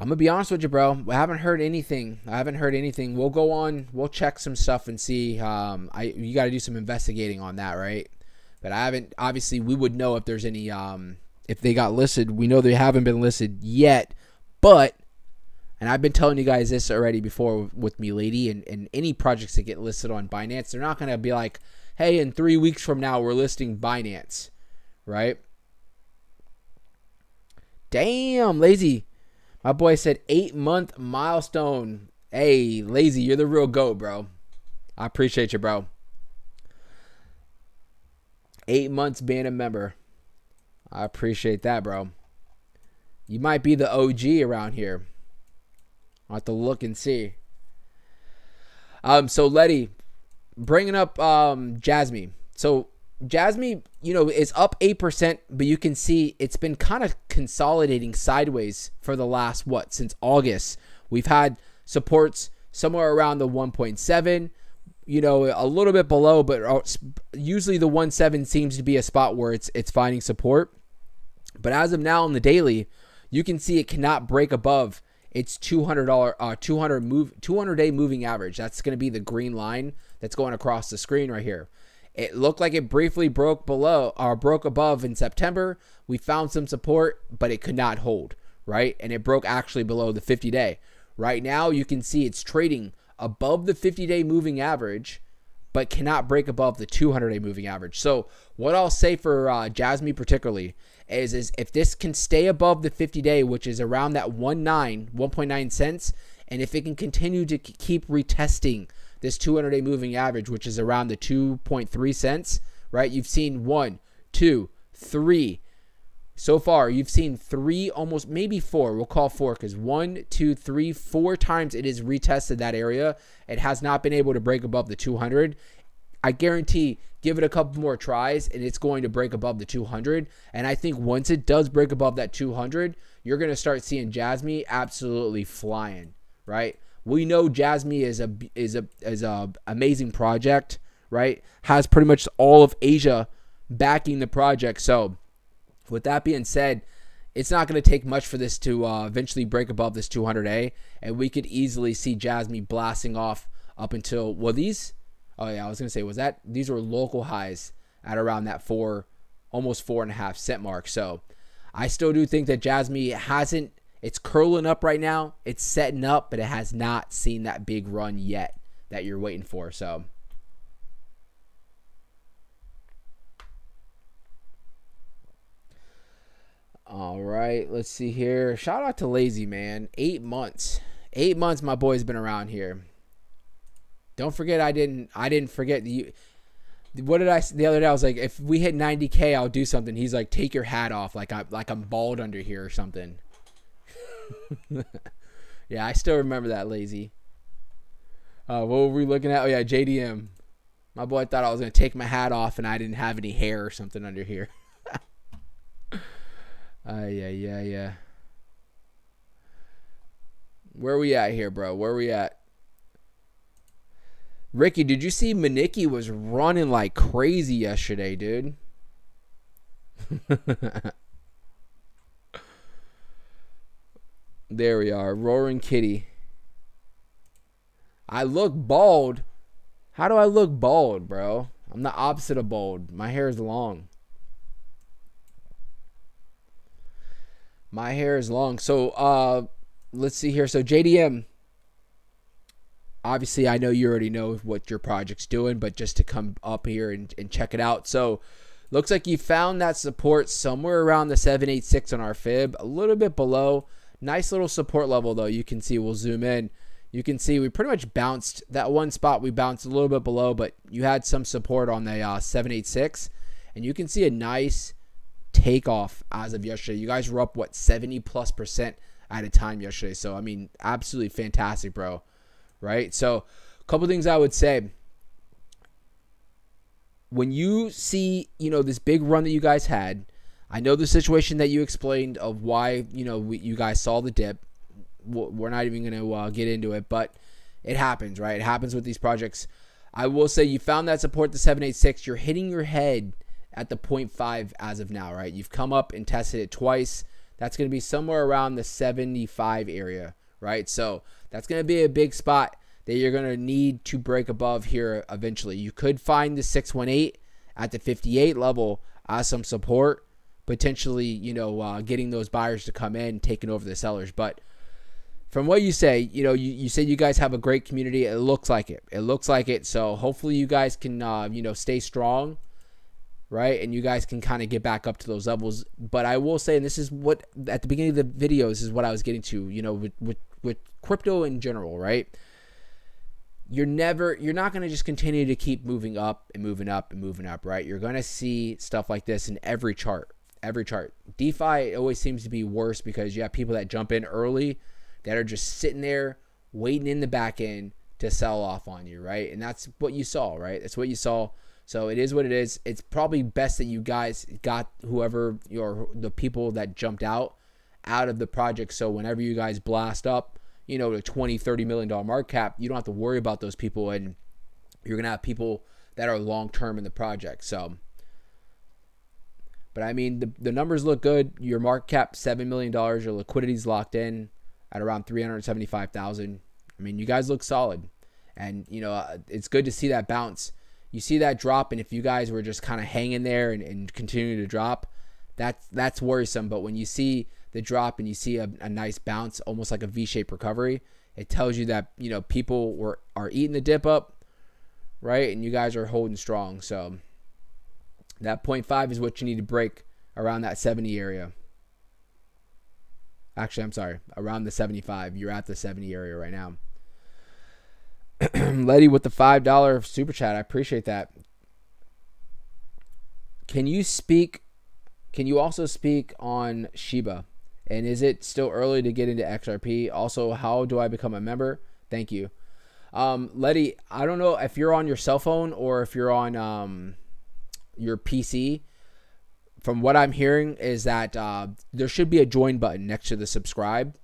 [SPEAKER 1] I'm gonna be honest with you, bro. I haven't heard anything. We'll go on. We'll check some stuff and see. You got to do some investigating on that, right? But I haven't. Obviously, we would know if there's any. If they got listed. We know they haven't been listed yet, but And I've been telling you guys this already before with MILADY and any projects that get listed on Binance. They're not going to be like, hey, in 3 weeks from now, we're listing Binance, right? Damn, Lazy. My boy said 8-month milestone. Hey, Lazy, you're the real GOAT, bro. I appreciate you, bro. 8 months being a member. I appreciate that, bro. You might be the OG around here. I'll have to look and see. So Letty, bringing up JASMY. So JASMY, is up 8%, but you can see it's been kind of consolidating sideways for the last, since August. We've had supports somewhere around the 1.7, a little bit below, but usually the 1.7 seems to be a spot where it's finding support. But as of now on the daily, you can see it cannot break above its $200-day moving average. That's going to be the green line that's going across the screen right here. It looked like it briefly broke above in September. We found some support, but it could not hold, right? And it broke actually below the 50-day. Right now, you can see it's trading above the 50-day moving average, but cannot break above the 200-day moving average. So what I'll say for JASMY particularly is if this can stay above the 50-day, which is around that 1.9 cents, and if it can continue to keep retesting this 200-day moving average, which is around the 2.3 cents, right? You've seen 1, 2, 3. So far, you've seen 3, almost maybe 4. We'll call 4 because 1, 2, 3, 4 times it has retested that area. It has not been able to break above the 200. I guarantee, give it a couple more tries and it's going to break above the 200. And I think once it does break above that 200, you're going to start seeing JASMY absolutely flying, right? We know JASMY is a amazing project, right? Has pretty much all of Asia backing the project. So with that being said, it's not going to take much for this to eventually break above this 200A, and we could easily see JASMY blasting off up until, these were local highs at around that almost 4.5 cent mark. So I still do think that JASMY it's curling up right now. It's setting up, but it has not seen that big run yet that you're waiting for. So all right, let's see here. Shout out to Lazy, man. 8 months. 8 months my boy's been around here. Don't forget I didn't forget you. What did I say the other day? I was like, if we hit 90K, I'll do something. He's like, take your hat off, like I'm bald under here or something. Yeah, I still remember that, Lazy. What were we looking at? Oh yeah, JDM. My boy thought I was gonna take my hat off and I didn't have any hair or something under here. Yeah. Where we at here, bro? Where we at? Ricky, did you see Maniki was running like crazy yesterday, dude? There we are. Roaring Kitty. I look bald. How do I look bald, bro? I'm the opposite of bald. My hair is long. My hair is long. So, let's see here. So, JDM. Obviously, I know you already know what your project's doing, but just to come up here and check it out. So, looks like you found that support somewhere around the 786 on our fib. A little bit below. Nice little support level, though. You can see, we'll zoom in. You can see we pretty much bounced. That one spot we bounced a little bit below, but you had some support on the 786. And you can see a nice takeoff as of yesterday. You guys were up, 70+% at a time yesterday. So, I mean, absolutely fantastic, bro. Right? So, a couple things I would say. When you see, this big run that you guys had, I know the situation that you explained of why, you guys saw the dip. We're not even going to get into it, but it happens, right? It happens with these projects. I will say you found that support, the 786. You're hitting your head at the 0.5 as of now, right? You've come up and tested it twice. That's going to be somewhere around the 75 area, right? So that's going to be a big spot that you're going to need to break above here eventually. You could find the 618 at the 58 level as some support, potentially, getting those buyers to come in, taking over the sellers. But from what you say, you say you guys have a great community. It looks like it. It looks like it. So hopefully you guys can, stay strong, right? And you guys can kind of get back up to those levels. But I will say, and this is what, at the beginning of the video, this is what I was getting to, with crypto in general, right? You're not going to just continue to keep moving up and moving up and moving up, right? You're going to see stuff like this in every chart. DeFi always seems to be worse because you have people that jump in early that are just sitting there waiting in the back end to sell off on you, right? And that's what you saw, right? That's what you saw. So it is what it is. It's probably best that you guys got the people that jumped out of the project. So whenever you guys blast up, to $20-30 million market cap, you don't have to worry about those people, and you're going to have people that are long-term in the project. So, but I mean, the numbers look good. Your market cap, $7 million. Your liquidity's locked in at around 375,000. I mean, you guys look solid, and it's good to see that bounce. You see that drop, and if you guys were just kind of hanging there and continuing to drop, that's worrisome. But when you see the drop and you see a nice bounce, almost like a V-shaped recovery, it tells you that people are eating the dip up, right? And you guys are holding strong. So that 0.5 is what you need to break around that 70 area. Actually, I'm sorry, around the 75. You're at the 70 area right now. Letty with the $5 super chat. I appreciate that. Can you also speak on Shiba? And is it still early to get into XRP? Also, how do I become a member? Thank you. Letty, I don't know if you're on your cell phone or if you're on your PC. From what I'm hearing is that there should be a join button next to the subscribe.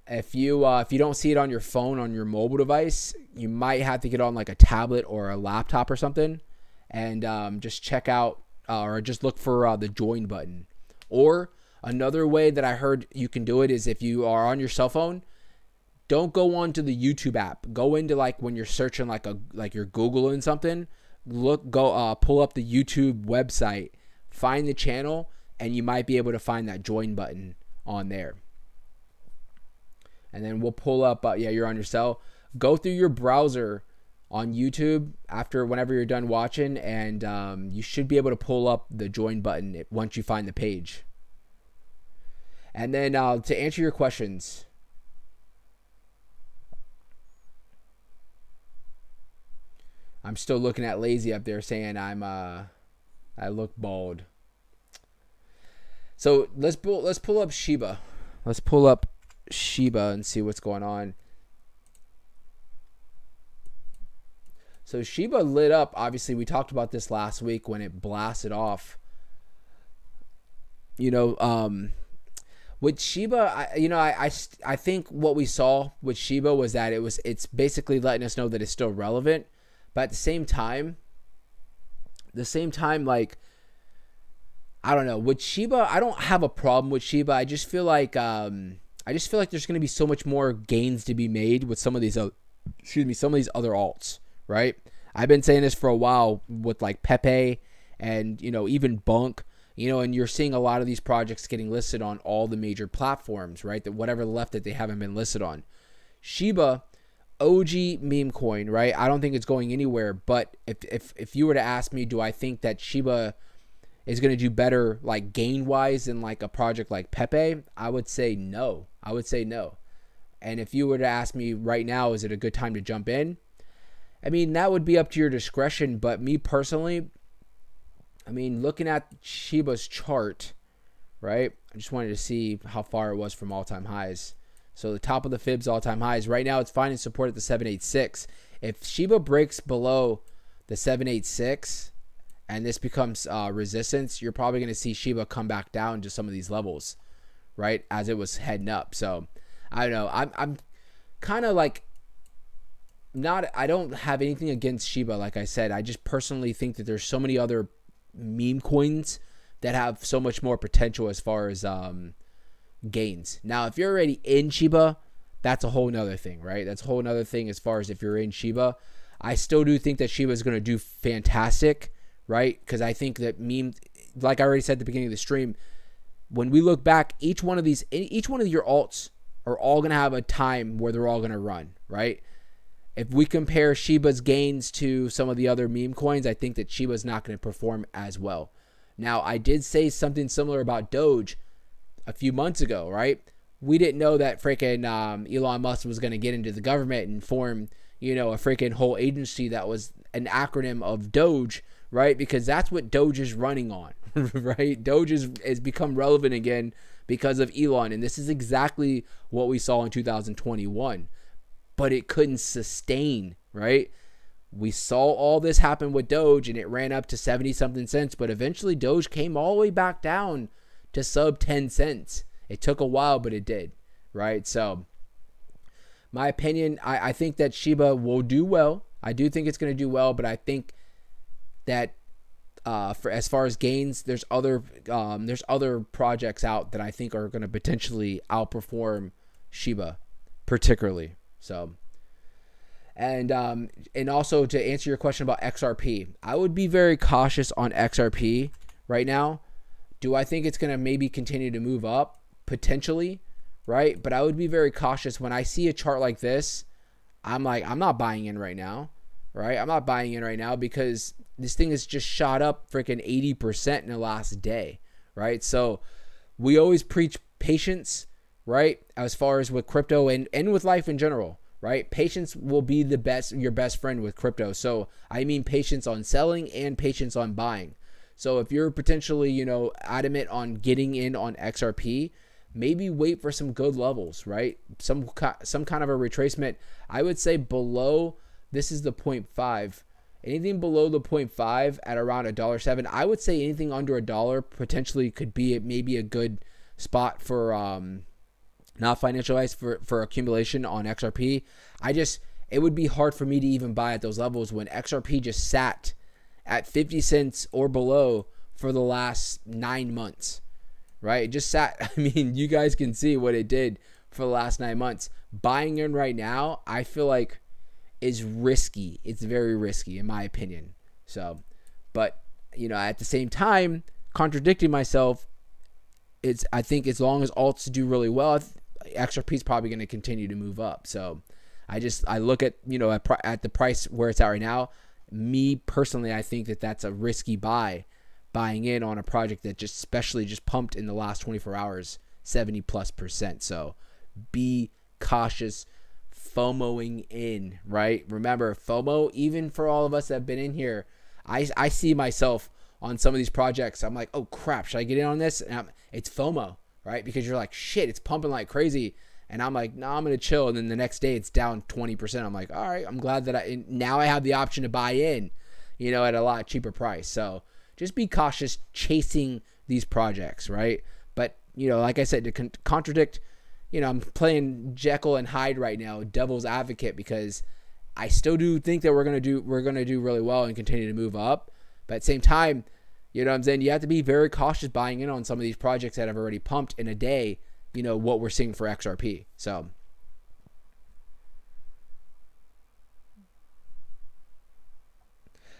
[SPEAKER 1] If you don't see it on your phone, on your mobile device, you might have to get on like a tablet or a laptop or something, and just check out or just look for the join button. Or another way that I heard you can do it is if you are on your cell phone, don't go onto the YouTube app. Go into when you're searching like you're Googling something. Pull up the YouTube website, find the channel, and you might be able to find that join button on there. And then we'll pull up, you're on your cell. Go through your browser on YouTube whenever you're done watching, and you should be able to pull up the join button once you find the page. And then to answer your questions, I'm still looking at Lazy up there saying I look bald. So let's pull up Shiba. Let's pull up Shiba and see what's going on. So Shiba lit up. Obviously, we talked about this last week when it blasted off. With Shiba, I think what we saw with Shiba was that it's basically letting us know that it's still relevant, but at the same time, I don't know. With Shiba, I don't have a problem with Shiba. I just feel like there's going to be so much more gains to be made with some of these other alts, right? I've been saying this for a while with like Pepe and even Bunk, and you're seeing a lot of these projects getting listed on all the major platforms, right? That whatever left that they haven't been listed on. Shiba, OG meme coin, right? I don't think it's going anywhere. But if you were to ask me, do I think that Shiba is going to do better like gain wise than like a project like Pepe? I would say no. And if you were to ask me right now, is it a good time to jump in? I mean, that would be up to your discretion. But me personally, looking at Shiba's chart, right? I just wanted to see how far it was from all-time highs. So the top of the fibs all-time highs. Right now, it's finding support at the 786. If Shiba breaks below the 786 and this becomes resistance, you're probably going to see Shiba come back down to some of these levels, right? As it was heading up. So I don't know. I'm kind of like I don't have anything against Shiba. Like I said, I just personally think that there's so many other meme coins that have so much more potential as far as gains. Now, if you're already in Shiba, that's a whole nother thing, right? That's a whole nother thing as far as if you're in Shiba. I still do think that Shiba is going to do fantastic, right? Because I think that like I already said at the beginning of the stream, when we look back, each one of your alts are all going to have a time where they're all going to run, right? If we compare Shiba's gains to some of the other meme coins, I think that Shiba's not going to perform as well. Now, I did say something similar about Doge a few months ago, right? We didn't know that freaking Elon Musk was going to get into the government and form, a freaking whole agency that was an acronym of Doge, right? Because that's what Doge is running on, right? Doge has become relevant again because of Elon, and this is exactly what we saw in 2021. But it couldn't sustain, right? We saw all this happen with Doge, and it ran up to 70-something cents, but eventually Doge came all the way back down to sub 10 cents. It took a while, but it did, right? So, my opinion, I think that Shiba will do well. I do think it's going to do well, but I think that for as far as gains, there's other projects out that I think are going to potentially outperform Shiba, particularly. So, and also to answer your question about XRP, I would be very cautious on XRP right now. Do I think it's going to maybe continue to move up? Potentially, right? But I would be very cautious when I see a chart like this. I'm like, I'm not buying in right now, right? I'm not buying in right now because this thing has just shot up freaking 80% in the last day, right? So we always preach patience, right? As far as with crypto and with life in general, right? Patience will be your best friend with crypto. So I mean patience on selling and patience on buying. So if you're potentially, adamant on getting in on XRP, maybe wait for some good levels, right? Some kind of a retracement. I would say below, this is the 0.5. Anything below the 0.5 at around $1.07. I would say anything under $1 potentially could be maybe a good spot for not financial advice for accumulation on XRP. It would be hard for me to even buy at those levels when XRP just sat at 50 cents or below for the last 9 months. Right? It just sat. I mean, you guys can see what it did for the last 9 months. Buying in right now, I feel like is risky. It's very risky in my opinion. So, but at the same time, contradicting myself, I think as long as alts do really well, XRP is probably going to continue to move up. So, I look at at the price where it's at right now. Me personally, I think that that's a risky buying in on a project that just pumped in the last 24 hours 70+%. So be cautious FOMOing in, right? Remember, FOMO, even for all of us that have been in here, I see myself on some of these projects. I'm like, oh crap, should I get in on this? And it's FOMO, right? Because you're like, shit, it's pumping like crazy. And I'm like, no, I'm going to chill. And then the next day it's down 20%. I'm like, all right, I'm glad that now I have the option to buy in, at a lot cheaper price. So just be cautious chasing these projects, right? But, like I said, to contradict, I'm playing Jekyll and Hyde right now, devil's advocate, because I still do think that we're going to do really well and continue to move up. But at the same time, what I'm saying? You have to be very cautious buying in on some of these projects that have already pumped in a day, what we're seeing for XRP. So,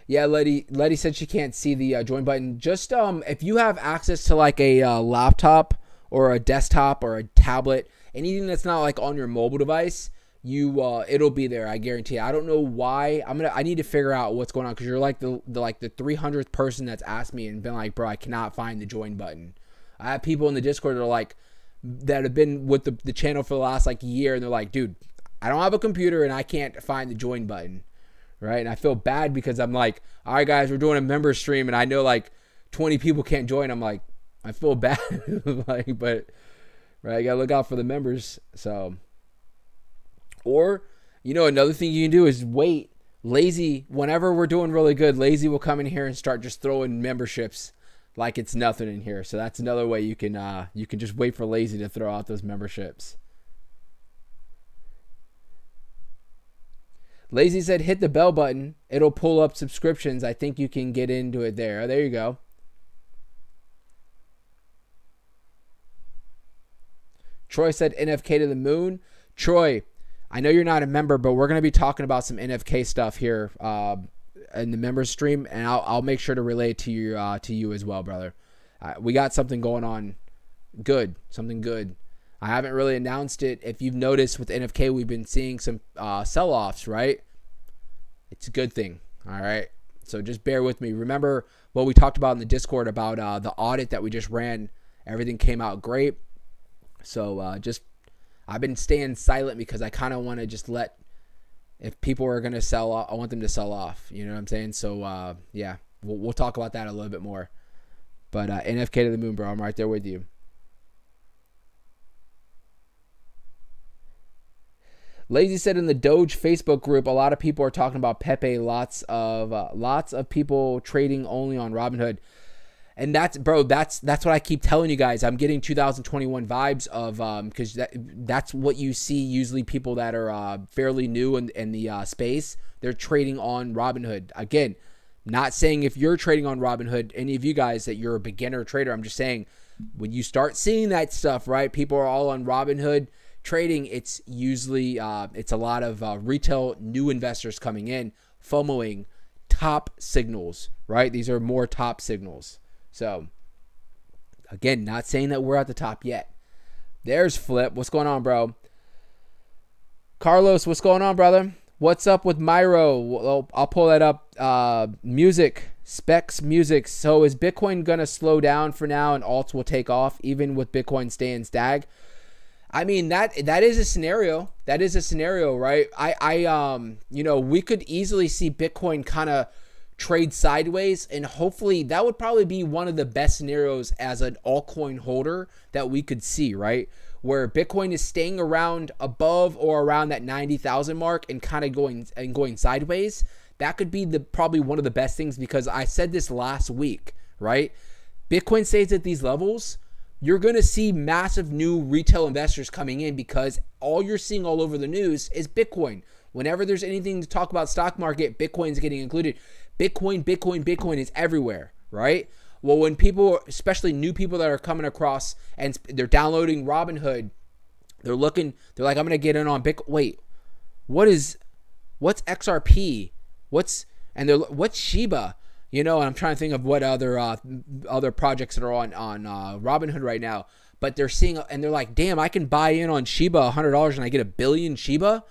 [SPEAKER 1] yeah, Letty said she can't see the join button. Just if you have access to like a laptop or a desktop or a tablet, anything that's not like on your mobile device, it'll be there. I guarantee. I don't know why. I need to figure out what's going on, because you're like the 300th person that's asked me and been like, bro, I cannot find the join button. I have people in the Discord that have been with the channel for the last year, and they're like, dude, I don't have a computer and I can't find the join button. Right? And I feel bad because I'm like, all right, guys, we're doing a member stream and I know 20 people can't join. I'm like, I feel bad. But right, I gotta look out for the members. So, or, another thing you can do is wait. Lazy, whenever we're doing really good, Lazy will come in here and start just throwing memberships like it's nothing in here. So that's another way you can just wait for Lazy to throw out those memberships. Lazy said, hit the bell button. It'll pull up subscriptions. I think you can get into it there. There you go. Troy said, NFK to the moon. Troy, I know you're not a member, but we're going to be talking about some NFK stuff here in the members stream, and I'll make sure to relay it to you as well, brother. We got something going on. Something good. I haven't really announced it. If you've noticed with NFK, we've been seeing some sell-offs, right? It's a good thing, all right? So just bear with me. Remember what we talked about in the Discord about the audit that we just ran. Everything came out great. So I've been staying silent because I kind of want to just let, if people are going to sell off, I want them to sell off. You know what I'm saying? So, yeah, we'll talk about that a little bit more. But NFK to the moon, bro. I'm right there with you. Lazy said in the Doge Facebook group, a lot of people are talking about Pepe. Lots of people trading only on Robinhood. And that's what I keep telling you guys. I'm getting 2021 vibes of because that's what you see usually. People that are fairly new in the space, they're trading on Robinhood. Again, not saying if you're trading on Robinhood, any of you guys, that you're a beginner trader. I'm just saying when you start seeing that stuff, right? People are all on Robinhood trading. It's usually it's a lot of retail new investors coming in, FOMOing top signals, right? These are more top signals. So, again, not saying that we're at the top yet. There's Flip. What's going on, bro? Carlos, what's going on, brother? What's up with Myro? Well, I'll pull that up. Music, Specs Music. So is Bitcoin going to slow down for now and alts will take off even with Bitcoin staying stag? I mean, that is a scenario. That is a scenario, right? We could easily see Bitcoin kind of trade sideways, and hopefully that would probably be one of the best scenarios as an altcoin holder that we could see, right? Where Bitcoin is staying around above or around that 90,000 mark and kind of going sideways. That could be probably one of the best things, because I said this last week, right? Bitcoin stays at these levels, you're going to see massive new retail investors coming in, because all you're seeing all over the news is Bitcoin. Whenever there's anything to talk about stock market, Bitcoin's getting included. Bitcoin is everywhere, right? Well, when people, especially new people that are coming across and they're downloading Robinhood, they're like, I'm going to get in on Bitcoin. Wait, what's XRP? What's Shiba? You know, and I'm trying to think of what other projects that are on Robinhood right now. But they're seeing, and they're like, damn, I can buy in on Shiba $100 and I get 1 billion Shiba.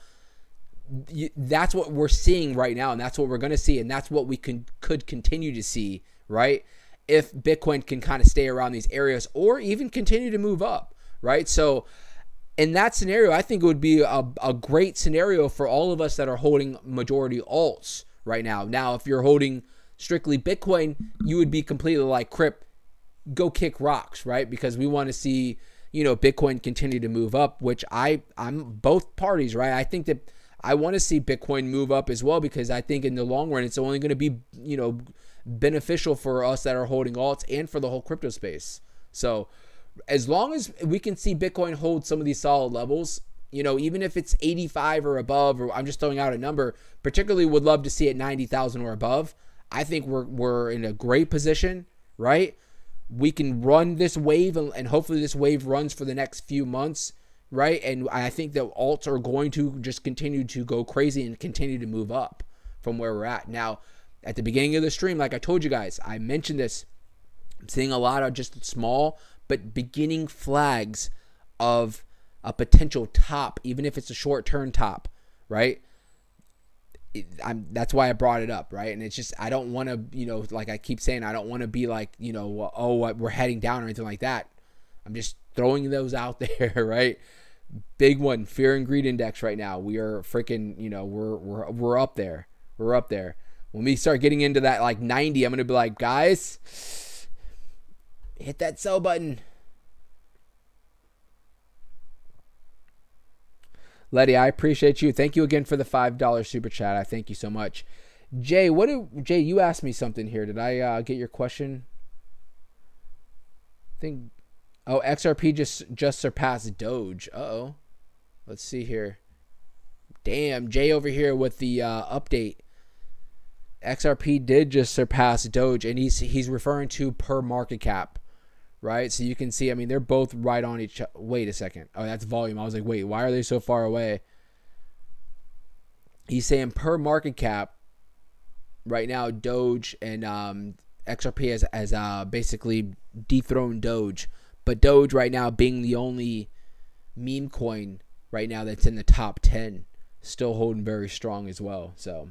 [SPEAKER 1] That's what we're seeing right now, and that's what we're going to see, and that's what we could continue to see, right? If Bitcoin can kind of stay around these areas or even continue to move up, right? So in that scenario, I think it would be a great scenario for all of us that are holding majority alts right now. Now, if you're holding strictly Bitcoin, you would be completely like, Crip, go kick rocks, right? Because we want to see, Bitcoin continue to move up, which I'm both parties, right? I think that I want to see Bitcoin move up as well, because I think in the long run, it's only going to be, beneficial for us that are holding alts and for the whole crypto space. So as long as we can see Bitcoin hold some of these solid levels, even if it's 85 or above, or I'm just throwing out a number, particularly would love to see it 90,000 or above. I think we're in a great position, right? We can run this wave, and hopefully this wave runs for the next few months, right? And I think that alts are going to just continue to go crazy and continue to move up from where we're at. Now, at the beginning of the stream, like I told you guys, I mentioned this. I'm seeing a lot of just small but beginning flags of a potential top, even if it's a short-term top, right? That's why I brought it up, right? And it's just, I don't want to, like I keep saying, I don't want to be like, we're heading down or anything like that. I'm just throwing those out there, right? Big one, fear and greed index right now. We are freaking, we're up there. We're up there. When we start getting into that like 90, I'm going to be like, guys, hit that sell button. Letty, I appreciate you. Thank you again for the $5 super chat. I thank you so much. Jay, you asked me something here. Did I get your question? I think, XRP just surpassed Doge. Uh-oh. Let's see here. Damn, Jay over here with the update. XRP did just surpass Doge, and he's referring to per market cap, right? So you can see, I mean, they're both right on each other. Wait a second. Oh, that's volume. I was like, wait, why are they so far away? He's saying per market cap right now, Doge and XRP has basically dethroned Doge. But Doge right now being the only meme coin right now that's in the top 10, still holding very strong as well. So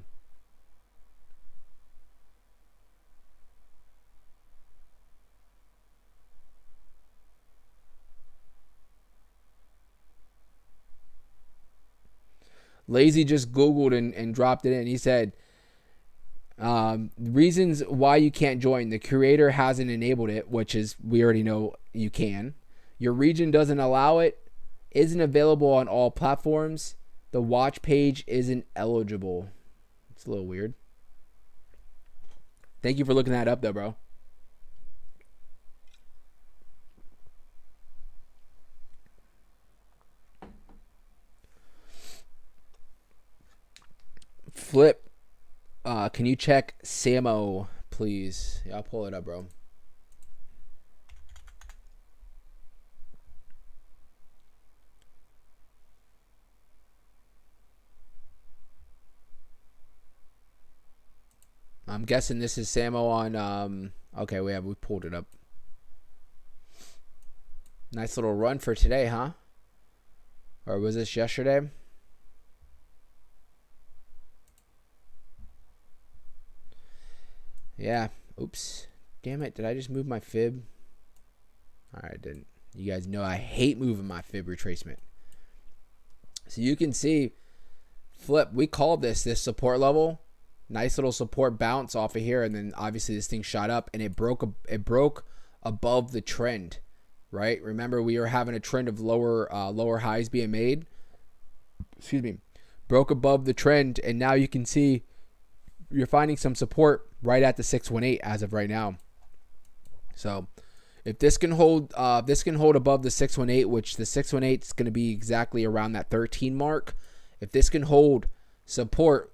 [SPEAKER 1] Lazy just Googled and dropped it in. He said, reasons why you can't join. The creator hasn't enabled it, which is, we already know you can. Your region doesn't allow it. Isn't available on all platforms. The watch page isn't eligible. It's a little weird. Thank you for looking that up, though, bro. Flip. Can you check Samo, please? Yeah, I'll pull it up, bro. I'm guessing this is Samo on, okay, we pulled it up. Nice little run for today, huh? Or was this yesterday? Yeah. Oops. Damn it. Did I just move my fib? Alright, I didn't. You guys know I hate moving my fib retracement. So you can see, Flip, we called this support level. Nice little support bounce off of here, and then obviously this thing shot up and it broke above the trend, right? Remember, we were having a trend of lower highs being made. Excuse me. Broke above the trend, and now you can see you're finding some support right at the 618 as of right now. So if this can hold above the 618, which the 618 is going to be exactly around that 13 mark. If this can hold support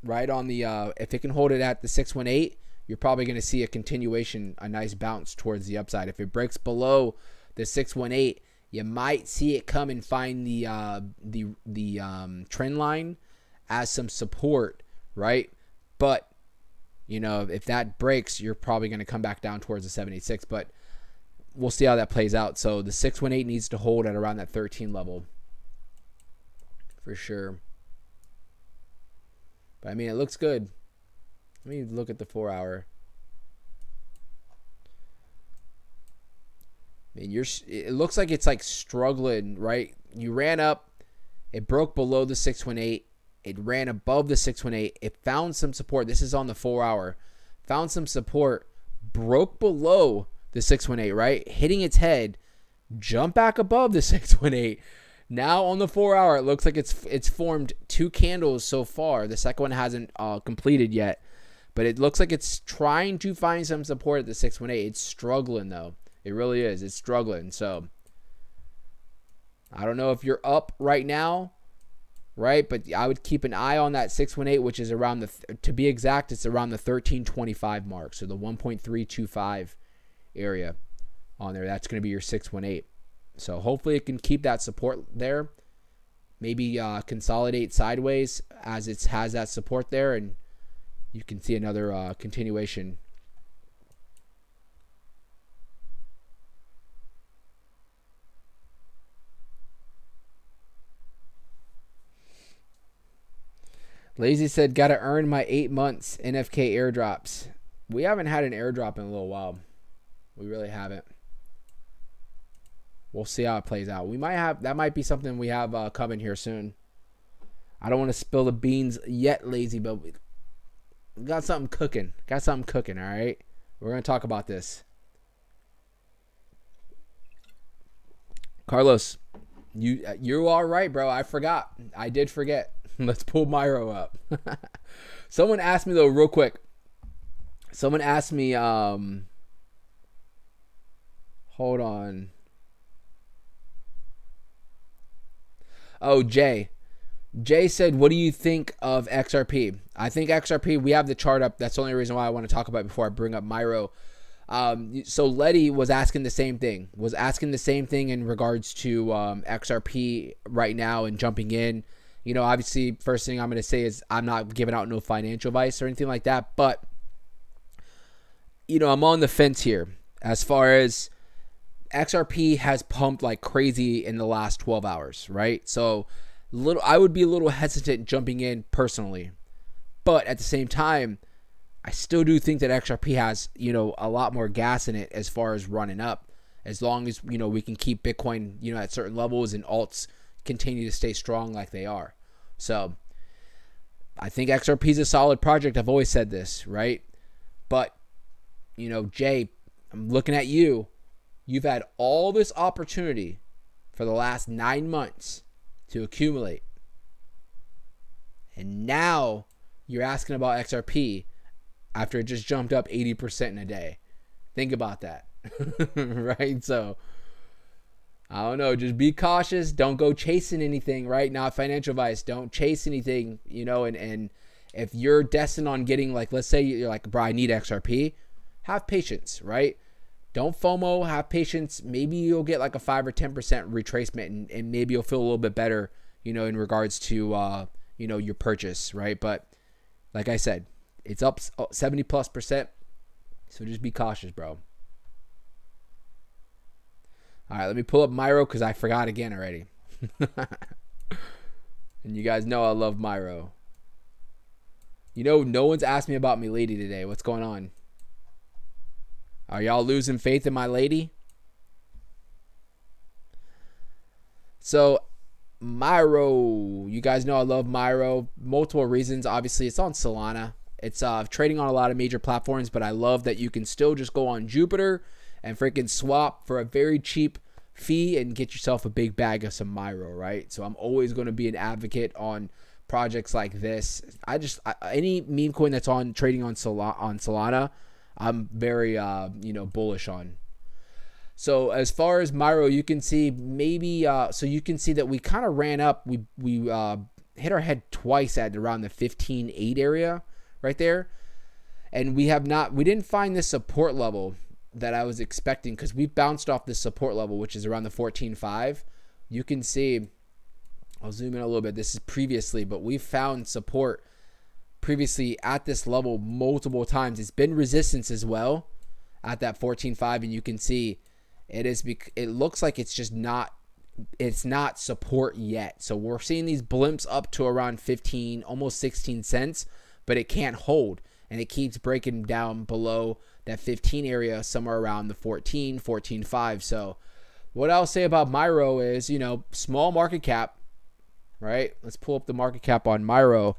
[SPEAKER 1] right on the, if it can hold it at the 618, you're probably going to see a continuation, a nice bounce towards the upside. If it breaks below the 618, you might see it come and find the trend line as some support, right? But you know, if that breaks, you're probably going to come back down towards the 786. But we'll see how that plays out. So the 618 needs to hold at around that 13 level for sure. But I mean, it looks good. Let me look at the 4 hour. I mean, it looks like it's like struggling, right? You ran up, it broke below the 618. It ran above the 618. It found some support. This is on the 4 hour. Found some support. Broke below the 618, right? Hitting its head. Jump back above the 618. Now on the 4 hour, it looks like it's formed 2 candles so far. The second one hasn't completed yet. But it looks like it's trying to find some support at the 618. It's struggling, though. It really is. It's struggling. So I don't know if you're up right now, right? But I would keep an eye on that 618, which is around to be exact, it's around the 1325 mark. So the 1.325 area on there. That's going to be your 618. So hopefully it can keep that support there. Maybe consolidate sideways as it has that support there, and you can see another continuation. Lazy said, gotta earn my 8 months NFK airdrops. We haven't had an airdrop in a little while. We really haven't. We'll see how it plays out. We might have, that might be something we have coming here soon. I don't want to spill the beans yet, Lazy, but we got something cooking. Got something cooking, all right? We're going to talk about this. Carlos, you all right, bro. I forgot. I did forget. Let's pull Myro up. Someone asked me, though, real quick. Someone asked me, hold on. Oh, Jay. Jay said, what do you think of XRP? I think XRP, we have the chart up. That's the only reason why I want to talk about it before I bring up Myro. So Letty was asking the same thing. Was asking the same thing in regards to XRP right now and jumping in. You know, obviously, first thing I'm going to say is I'm not giving out no financial advice or anything like that. But, you know, I'm on the fence here as far as XRP has pumped like crazy in the last 12 hours, right? So I would be a little hesitant jumping in personally. But at the same time, I still do think that XRP has, a lot more gas in it as far as running up. As long as, we can keep Bitcoin, at certain levels and alts continue to stay strong like they are. So I think XRP is a solid project. I've always said this, right? But, Jay, I'm looking at you. You've had all this opportunity for the last 9 months to accumulate. And now you're asking about XRP after it just jumped up 80% in a day. Think about that. Right? So, I don't know. Just be cautious. Don't go chasing anything, right? Not financial advice. Don't chase anything, and if you're destined on getting, like, let's say you're like, bro, I need XRP, have patience, right? Don't FOMO, have patience. Maybe you'll get like a 5 or 10% retracement and maybe you'll feel a little bit better, in regards to, your purchase, right? But like I said, it's up 70+%. So just be cautious, bro. All right, let me pull up Myro because I forgot again already. And you guys know I love Myro. No one's asked me about MILADY today. What's going on? Are y'all losing faith in my lady? So, Myro. You guys know I love Myro. Multiple reasons. Obviously, it's on Solana. It's trading on a lot of major platforms, but I love that you can still just go on Jupiter and freaking swap for a very cheap fee and get yourself a big bag of some Myro, right? So I'm always going to be an advocate on projects like this. Any meme coin that's on trading on Solana, I'm very bullish on. So as far as Myro, you can see so you can see that we kind of ran up. We hit our head twice at around the 15.8 area right there, and we didn't find this support level that I was expecting because we bounced off this support level, which is around the 14.5. You can see, I'll zoom in a little bit. This is previously, but we found support previously at this level multiple times. It's been resistance as well at that 14.5, and you can see it looks like it's not support yet. So we're seeing these blimps up to around 15, almost 16 cents, but it can't hold, and it keeps breaking down below that 15 area, somewhere around the 14.5. So what I'll say about Myro is, small market cap, right? Let's pull up the market cap on Myro.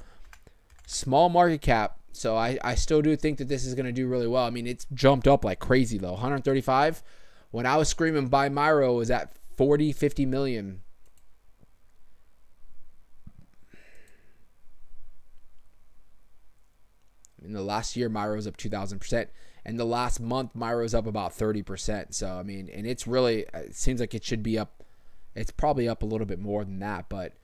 [SPEAKER 1] Small market cap. So I still do think that this is going to do really well. I mean, it's jumped up like crazy though. 135. When I was screaming buy Myro, it was at 40, 50 million. In the last year, Myro was up 2,000%. And the last month, Myro's up about 30%. So, I mean, and it seems like it should be up. It's probably up a little bit more than that. But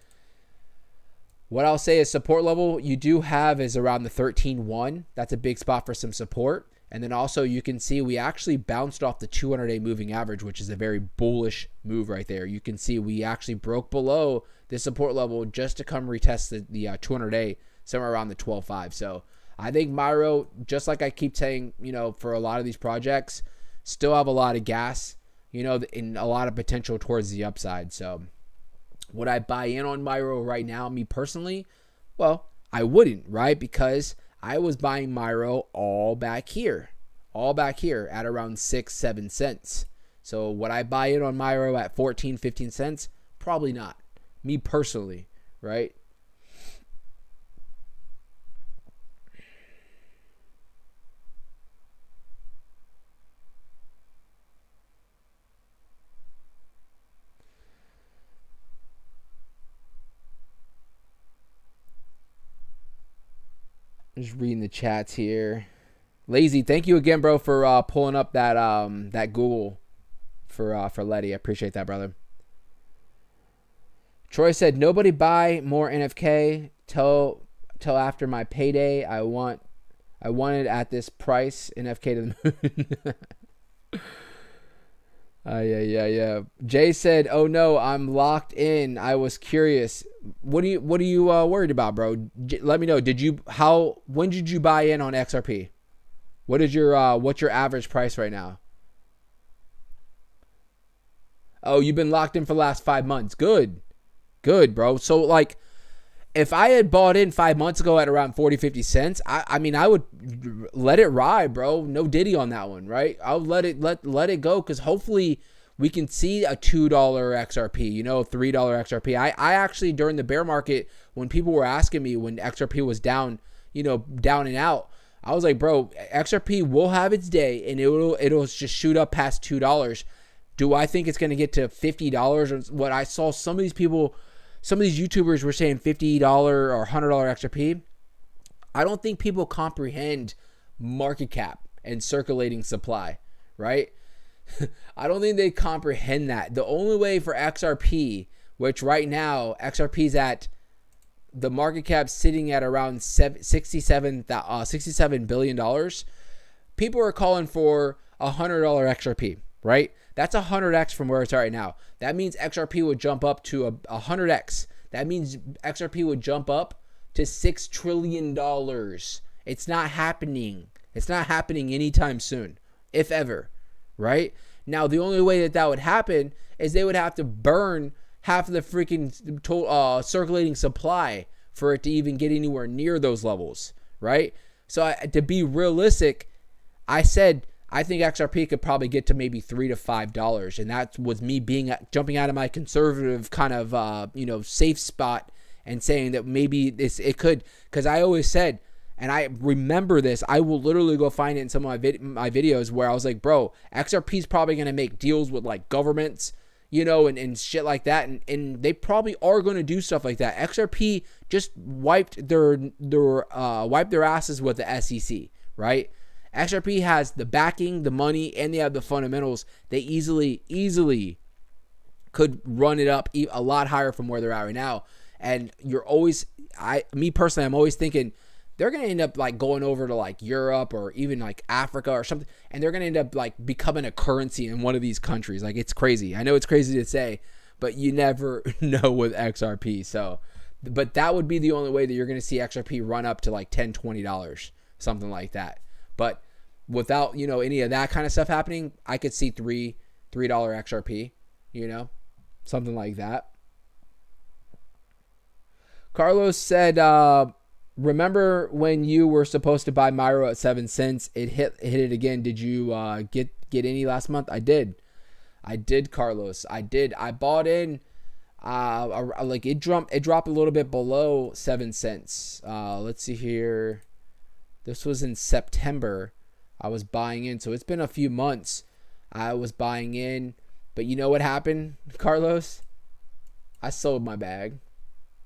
[SPEAKER 1] what I'll say is support level you do have is around the 13.1. That's a big spot for some support. And then also you can see we actually bounced off the 200-day moving average, which is a very bullish move right there. You can see we actually broke below this support level just to come retest the 200-day somewhere around the 12.5. So I think Myro, just like I keep saying, for a lot of these projects, still have a lot of gas, and a lot of potential towards the upside. So would I buy in on Myro right now, me personally? Well, I wouldn't, right? Because I was buying Myro all back here at around 6-7 cents. So would I buy in on Myro at 14-15 cents? Probably not. Me personally, right? Just reading the chats here. Lazy, thank you again, bro, for pulling up that Google for Letty. I appreciate that, brother. Troy said, nobody buy more NFK till after my payday. I want it at this price. NFK to the moon. Yeah. Jay said, "Oh no, I'm locked in. I was curious. What are you worried about, bro? Let me know. When did you buy in on XRP? What's your average price right now?" Oh, you've been locked in for the last 5 months. Good. Good, bro. So, like, if I had bought in 5 months ago at around 40, 50 cents, I mean, I would let it ride, bro. No diddy on that one, right? I'll let it go, because hopefully we can see a $2 XRP, you know, $3 XRP. I actually, during the bear market, when people were asking me when XRP was down, you know, down and out, I was like, bro, XRP will have its day, and it'll just shoot up past $2. Do I think it's going to get to $50? Or what I saw some of these people, some of these YouTubers were saying $50 or $100 XRP. I don't think people comprehend market cap and circulating supply, right? I don't think they comprehend that. The only way for XRP, which right now XRP's at, the market cap sitting at around $67 billion. People are calling for $100 XRP, right? That's 100x from where it's at right now. That means XRP would jump up to 100x. That means XRP would jump up to $6 trillion. It's not happening. It's not happening anytime soon, if ever, right? Now, the only way that would happen is they would have to burn half of the freaking circulating supply for it to even get anywhere near those levels, right? So to be realistic, I said I think XRP could probably get to maybe $3 to $5, and that was me jumping out of my conservative kind of safe spot and saying that maybe it could, because I always said, and I remember this, I will literally go find it in some of my videos where I was like, bro, XRP is probably going to make deals with like governments, you know, and shit like that, and they probably are going to do stuff like that. XRP just wiped their asses with the SEC, right? XRP has the backing, the money, and they have the fundamentals. They easily could run it up a lot higher from where they're at right now. And me personally, I'm always thinking they're going to end up like going over to like Europe or even like Africa or something, and they're going to end up like becoming a currency in one of these countries. Like, it's crazy. I know it's crazy to say, but you never know with XRP. So, but that would be the only way that you're going to see XRP run up to like $10, $20, something like that. But without, any of that kind of stuff happening, I could see $3 XRP, something like that. Carlos said, remember when you were supposed to buy Myro at 7 cents? It hit it again. Did you get any last month? I did, Carlos. I did. I bought in. It dropped a little bit below 7 cents. Let's see here. This was in September. I was buying in. So it's been a few months. I was buying in. But you know what happened, Carlos? I sold my bag.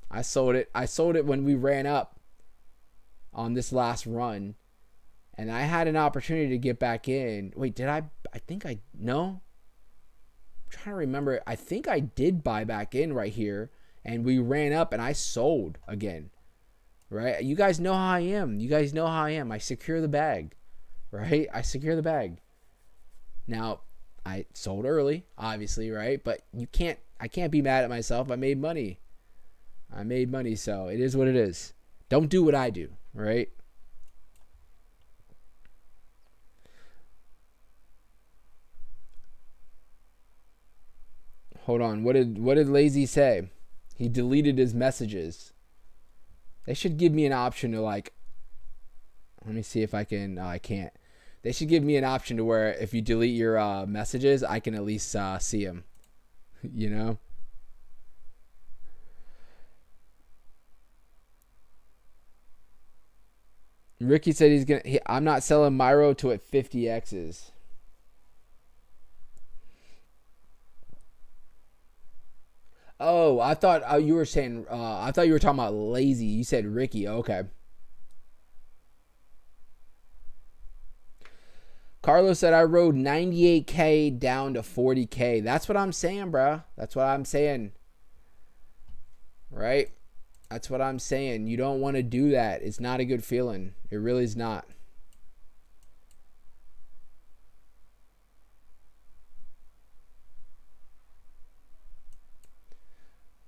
[SPEAKER 1] I sold it. I sold it when we ran up on this last run. And I had an opportunity to get back in. Wait, did I? No. I'm trying to remember. I think I did buy back in right here. And we ran up and I sold again. Right? You guys know how I am. I secure the bag. Right? I secure the bag. Now, I sold early, obviously, right? But I can't be mad at myself. I made money, so it is what it is. Don't do what I do, right? Hold on. What did Lazy say? He deleted his messages. They should give me an option to like. Let me see if I can. I can't. They should give me an option to where if you delete your messages, I can at least see them. Ricky said I'm not selling Myro to at 50x's. Oh, I thought you were saying. I thought you were talking about Lazy. You said Ricky. Okay. Carlos said I rode 98K down to 40K. That's what I'm saying, bro. That's what I'm saying. Right? That's what I'm saying. You don't want to do that. It's not a good feeling. It really is not.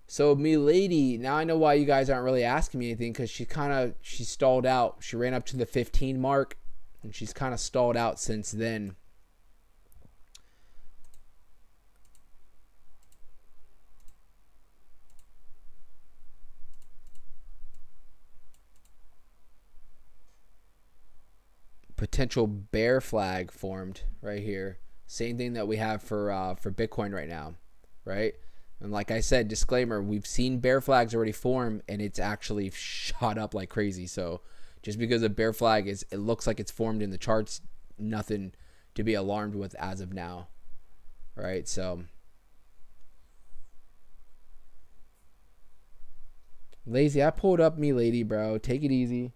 [SPEAKER 1] So MILADY, now I know why you guys aren't really asking me anything, because she stalled out. She ran up to the 15 mark. And she's kind of stalled out since then. potential bear flag formed right here. Same thing that we have for Bitcoin right now, right? And like I said, disclaimer, we've seen bear flags already form, and it's actually shot up like crazy. So just because a bear flag it looks like it's formed in the charts, nothing to be alarmed with as of now, right? So Lazy, I pulled up MILADY, bro. Take it easy.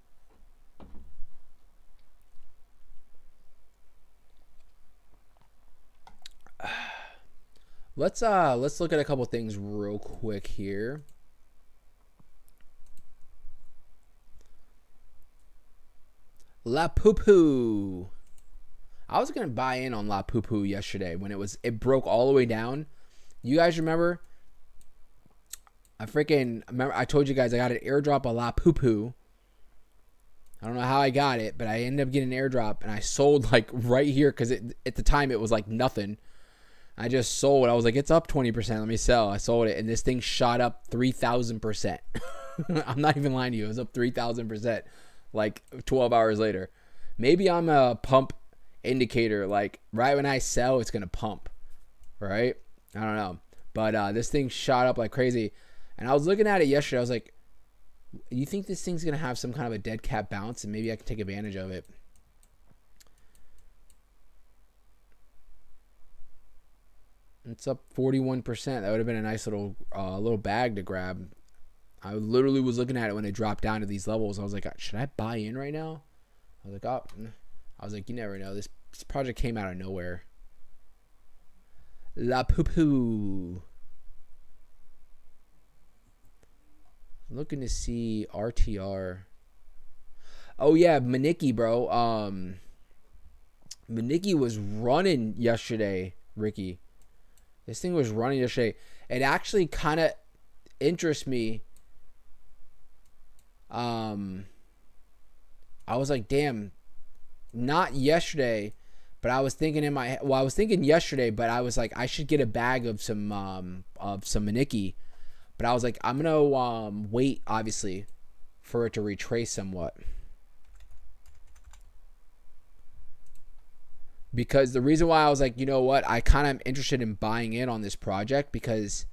[SPEAKER 1] Let's look at a couple things real quick here. La Poo-Poo. I was gonna buy in on La Poo-Poo yesterday when it broke all the way down. You guys remember? I told you guys I got an airdrop of La Poo-Poo. I don't know how I got it, but I ended up getting an airdrop, and I sold like right here because at the time it was like nothing. I just sold. I was like, it's up 20%. Let me sell. I sold it, and this thing shot up 3,000%. I'm not even lying to you. It was up 3,000% like 12 hours later. Maybe I'm a pump indicator. Like right when I sell, it's going to pump, right? I don't know. But this thing shot up like crazy. And I was looking at it yesterday. I was like, you think this thing's going to have some kind of a dead cat bounce, and maybe I can take advantage of it? It's up 41%. That would have been a nice little bag to grab. I literally was looking at it when it dropped down to these levels. I was like, should I buy in right now? I was like, you never know. This project came out of nowhere. La Poo-Poo. Looking to see RTR. Oh yeah, Maniki, bro. Maniki was running yesterday, Ricky. This thing was running yesterday. It actually kind of interests me. I was like, damn, not yesterday, but I was thinking I was thinking yesterday, but I was like, I should get a bag of some Maniki. But I was like, I'm gonna wait, obviously, for it to retrace somewhat. Because the reason why I was like, you know what, I kind of am interested in buying in on this project, because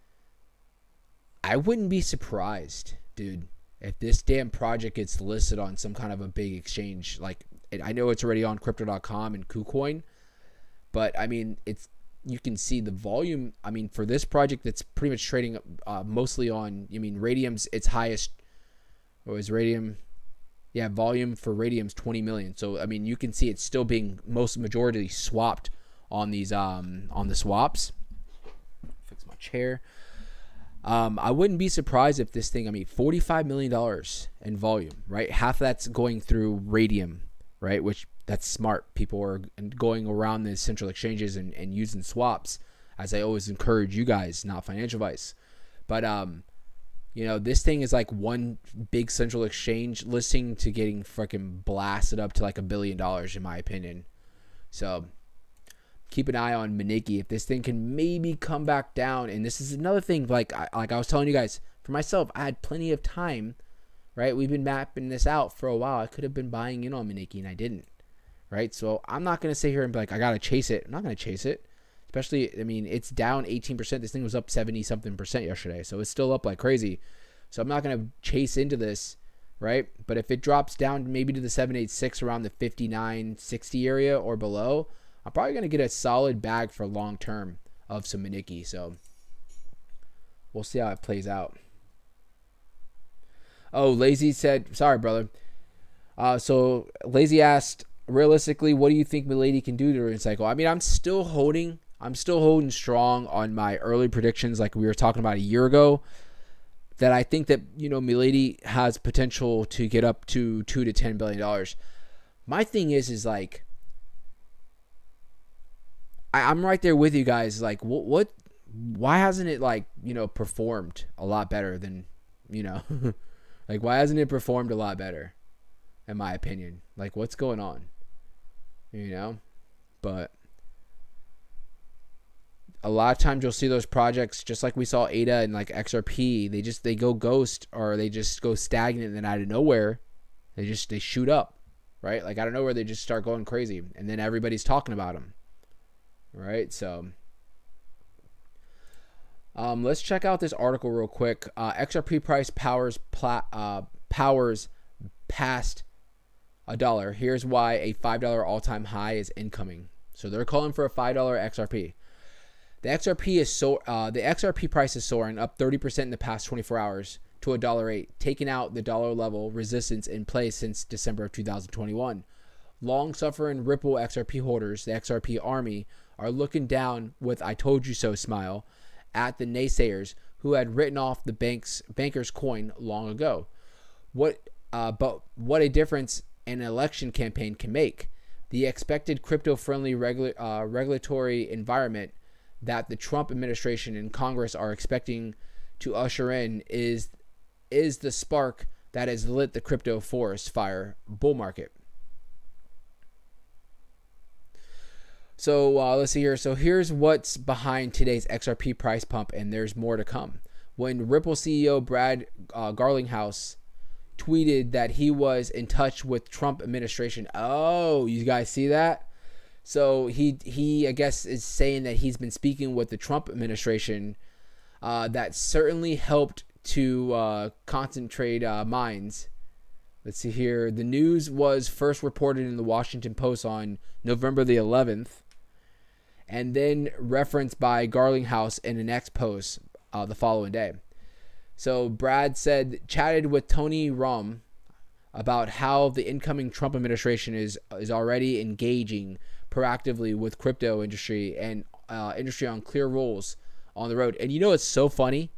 [SPEAKER 1] I wouldn't be surprised, dude, if this damn project gets listed on some kind of a big exchange. Like, I know it's already on Crypto.com and KuCoin, but I mean, you can see the volume. I mean, for this project that's pretty much trading mostly on, Radium's its highest, or is Radium? Yeah, volume for Radium's 20 million. So, I mean, you can see it's still being majority swapped on these, on the swaps. Fix my chair. I wouldn't be surprised if this thing, $45 million in volume, right? Half of that's going through Radium, right? Which, that's smart. People are going around the central exchanges and using swaps, as I always encourage you guys, not financial advice. But, this thing is like one big central exchange listing to getting freaking blasted up to like $1 billion, in my opinion. So keep an eye on Maniki. If this thing can maybe come back down, and this is another thing, like I was telling you guys, for myself, I had plenty of time, right? We've been mapping this out for a while. I could have been buying in on Maniki, and I didn't, right? So I'm not going to sit here and be like, I got to chase it. I'm not going to chase it. Especially, it's down 18%. This thing was up 70-something% yesterday. So it's still up like crazy. So I'm not going to chase into this, right? But if it drops down maybe to the 786 around the 59.60 area or below, I'm probably going to get a solid bag for long term of some Maniki. So we'll see how it plays out. Oh, Lazy said, sorry, brother. So Lazy asked, realistically, what do you think MILADY can do during the cycle? I'm still holding strong on my early predictions, like we were talking about a year ago, that I think that, MILADY has potential to get up to $2 to $10 billion. My thing is like, I'm right there with you guys. Like, why hasn't it performed a lot better than, like, why hasn't it performed a lot better, in my opinion? Like, what's going on? But a lot of times you'll see those projects, just like we saw ADA and like XRP, they go ghost, or they just go stagnant, and then out of nowhere they shoot up, right? Like out of nowhere, they just start going crazy, and then everybody's talking about them, right? So let's check out this article real quick. XRP price powers past $1. Here's why a $5 all-time high is incoming. So they're calling for a $5 XRP. The XRP price is soaring, up 30% in the past 24 hours to $1.08, taking out the dollar level resistance in place since December of 2021. Long-suffering Ripple XRP holders, the XRP army, are looking down with "I told you so" smile at the naysayers who had written off the banker's coin long ago. But what a difference an election campaign can make. The expected crypto-friendly regulatory environment that the Trump administration and Congress are expecting to usher in is the spark that has lit the crypto forest fire bull market. So let's see here. So here's what's behind today's XRP price pump, and there's more to come. When Ripple CEO Brad Garlinghouse tweeted that he was in touch with Trump administration. Oh, you guys see that? So he I guess is saying that he's been speaking with the Trump administration. That certainly helped to concentrate minds. Let's see here. The news was first reported in the Washington Post on November the 11th, and then referenced by Garlinghouse in an X post the following day. So Brad chatted with Tony Rum about how the incoming Trump administration is already engaging proactively with crypto industry and industry on clear rules on the road. And you know what's so funny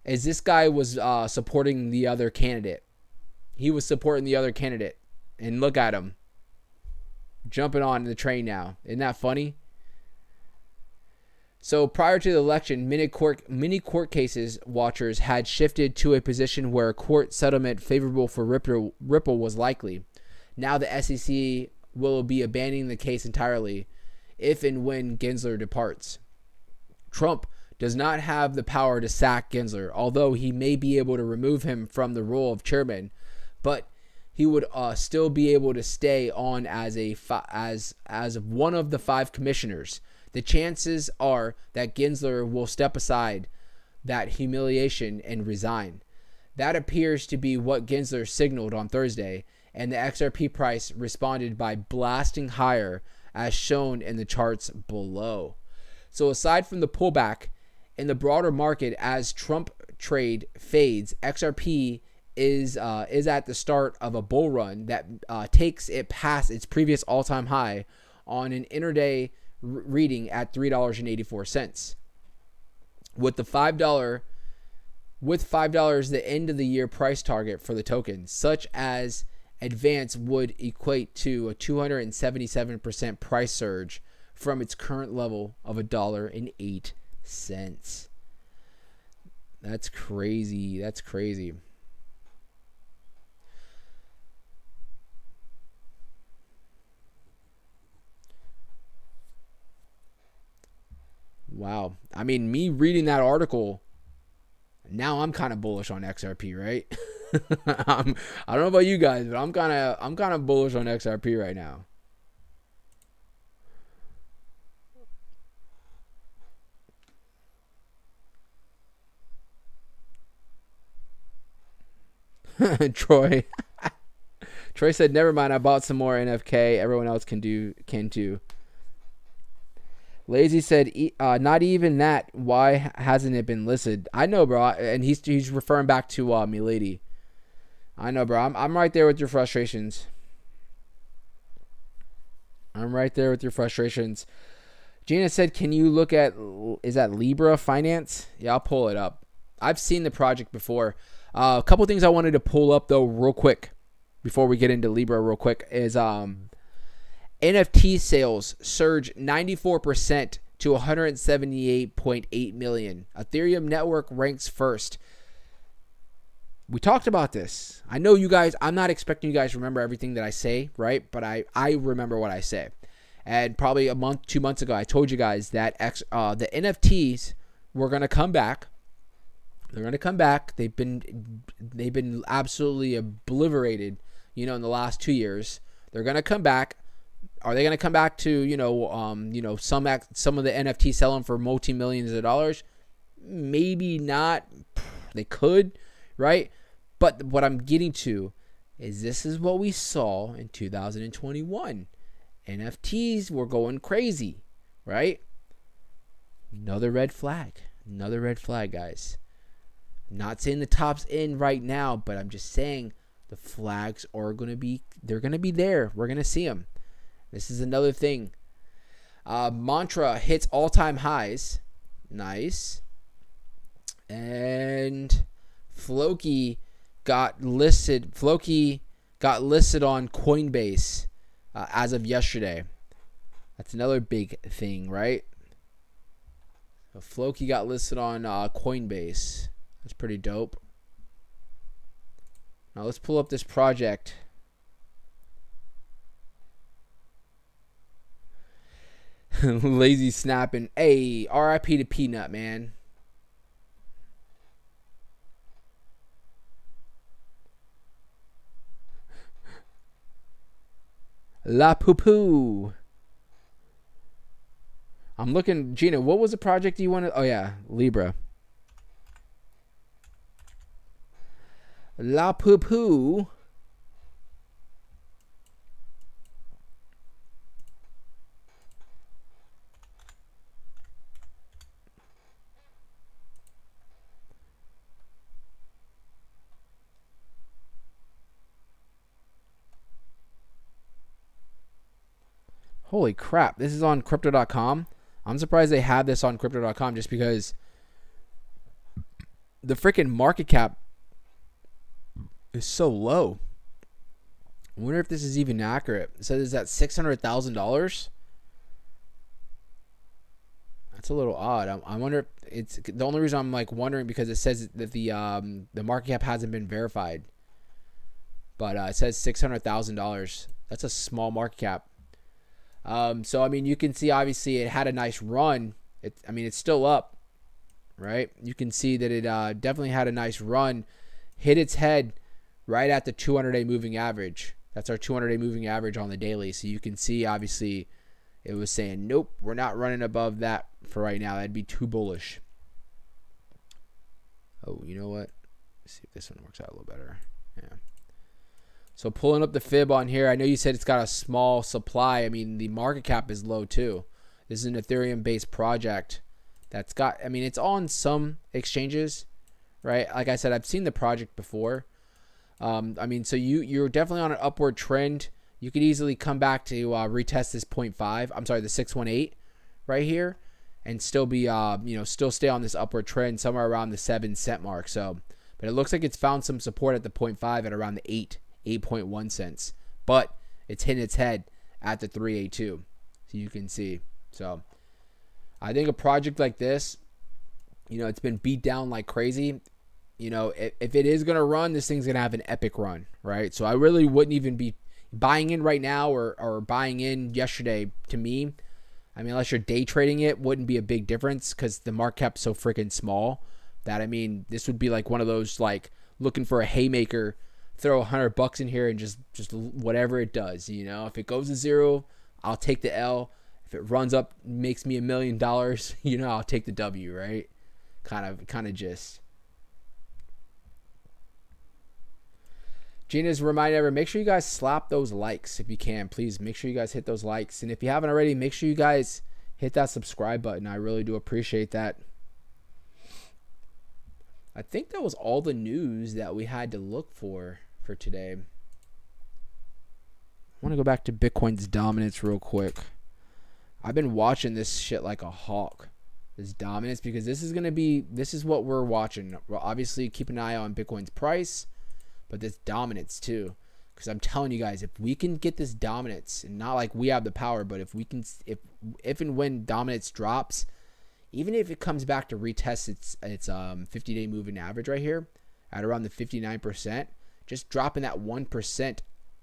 [SPEAKER 1] is this guy was supporting the other candidate. He was supporting the other candidate, and look at him jumping on the train now. Isn't that funny? So prior to the election, many court cases watchers had shifted to a position where a court settlement favorable for Ripple was likely. Now the SEC will be abandoning the case entirely if and when Gensler departs. Trump does not have the power to sack Gensler, although he may be able to remove him from the role of chairman, but he would still be able to stay on as one of the 5 commissioners. The chances are that Gensler will step aside that humiliation and resign. That appears to be what Gensler signaled on Thursday, and the XRP price responded by blasting higher as shown in the charts below. So aside from the pullback in the broader market as Trump trade fades, XRP is at the start of a bull run that takes it past its previous all-time high on an intraday reading at $3.84. With $5 the end of the year price target for the token, such as advance would equate to a 277% price surge from its current level of $1.08. That's crazy. That's crazy. Wow. I mean, me reading that article, now I'm kind of bullish on XRP, right? I don't know about you guys, but I'm kind of bullish on XRP right now. Troy said, "Never mind. I bought some more NFK. Everyone else can too." Lazy said, "Not even that. Why hasn't it been listed?" I know, bro. And he's referring back to MILADY. I know, bro. I'm right there with your frustrations. Gina said, "Can you look at, is that Libra Finance?" Yeah, I'll pull it up. I've seen the project before. A couple things I wanted to pull up though real quick before we get into Libra real quick is NFT sales surged 94% to 178.8 million. Ethereum network ranks first. We talked about this. I know you guys, I'm not expecting you guys to remember everything that I say, right? But I remember what I say. And probably a month, 2 months ago, I told you guys that the NFTs were going to come back. They're going to come back. They've been absolutely obliterated you know, in the last 2 years. They're going to come back. Are they going to come back to, some of the NFT selling for multi-millions of dollars? Maybe not. They could, right? But what I'm getting to is this is what we saw in 2021. NFTs were going crazy, right? Another red flag. Another red flag, guys. Not saying the top's in right now, but I'm just saying the flags are going to be, they're going to be there. We're going to see them. This is another thing. Mantra hits all-time highs. Nice. And Floki got listed on Coinbase as of yesterday. That's another big thing, right? So Floki got listed on Coinbase. That's pretty dope. Now let's pull up this project. Lazy snapping. Hey, RIP to Peanut, man. La Poo Poo. I'm looking, Gina, what was the project you wanted? Oh, yeah, Libra. La Poo Poo. Holy crap, this is on crypto.com. I'm surprised they have this on crypto.com just because the freaking market cap is so low. I wonder if this is even accurate. It says it's at $600,000. That's a little odd. I wonder if it's the only reason I'm like wondering because it says that the market cap hasn't been verified. But it says $600,000. That's a small market cap. So I mean, you can see obviously it had a nice run. It's still up, right? You can see that it definitely had a nice run, hit its head right at the 200-day moving average. That's our 200-day moving average on the daily. So you can see obviously it was saying, nope, we're not running above that for right now. That'd be too bullish. Oh, you know what? Let's see if this one works out a little better. Yeah. So pulling up the fib on here, I know you said it's got a small supply. I mean, the market cap is low too. This is an Ethereum-based project that's got, it's on some exchanges, right? Like I said, I've seen the project before. So you're definitely on an upward trend. You could easily come back to retest this 0.5. I'm sorry, the 618 right here, and still be, still stay on this upward trend somewhere around the 7 cent mark. So, but it looks like it's found some support at the 0.5 at around the 8.1 cents, but it's hitting its head at the 382. So you can see. So I think a project like this, it's been beat down like crazy. If it is going to run, this thing's going to have an epic run, right? So I really wouldn't even be buying in right now or buying in yesterday. To me, unless you're day trading it, wouldn't be a big difference because the market cap's so freaking small that, this would be like one of those, like looking for a haymaker, throw $100 in here and just whatever it does, if it goes to zero, I'll take the L. If it runs up, makes me $1 million, I'll take the W, right? Kind of just. Gina's reminding everyone, make sure you guys slap those likes if you can. Please make sure you guys hit those likes. And if you haven't already, make sure you guys hit that subscribe button. I really do appreciate that. I think that was all the news that we had to look for today. I want to go back to Bitcoin's dominance real quick. I've been watching this shit like a hawk. This dominance, because this is what we're watching. We'll obviously keep an eye on Bitcoin's price, but this dominance too. Because I'm telling you guys, if we can get this dominance, and not like we have the power, but if we can, if and when dominance drops, even if it comes back to retest its 50-day moving average right here at around the 59%, just dropping that 1%,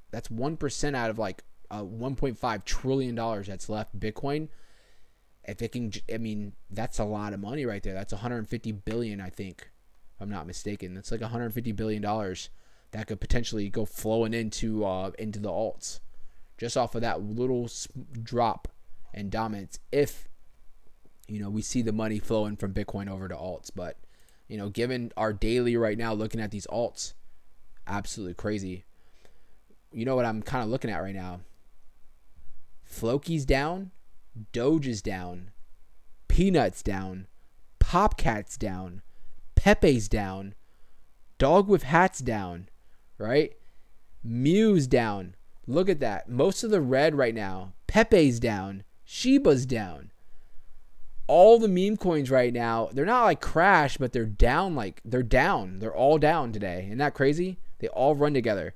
[SPEAKER 1] that's 1% out of like $1.5 trillion that's left Bitcoin. If it can, that's a lot of money right there. That's 150 billion, I think, if I'm not mistaken. That's like $150 billion that could potentially go flowing into the alts just off of that little drop and dominance if, you know, we see the money flowing from Bitcoin over to alts. But, you know, given our daily right now, looking at these alts, absolutely crazy. You know what I'm kind of looking at right now? Floki's down, Doge is down, Peanuts down, Popcat's down, Pepe's down, Dog with Hat's down, right? Mew's down. Look at that. Most of the red right now. Pepe's down. Shiba's down. All the meme coins right now, they're not like crash, but they're down. Like, they're down. They're all down today. Isn't that crazy? They all run together.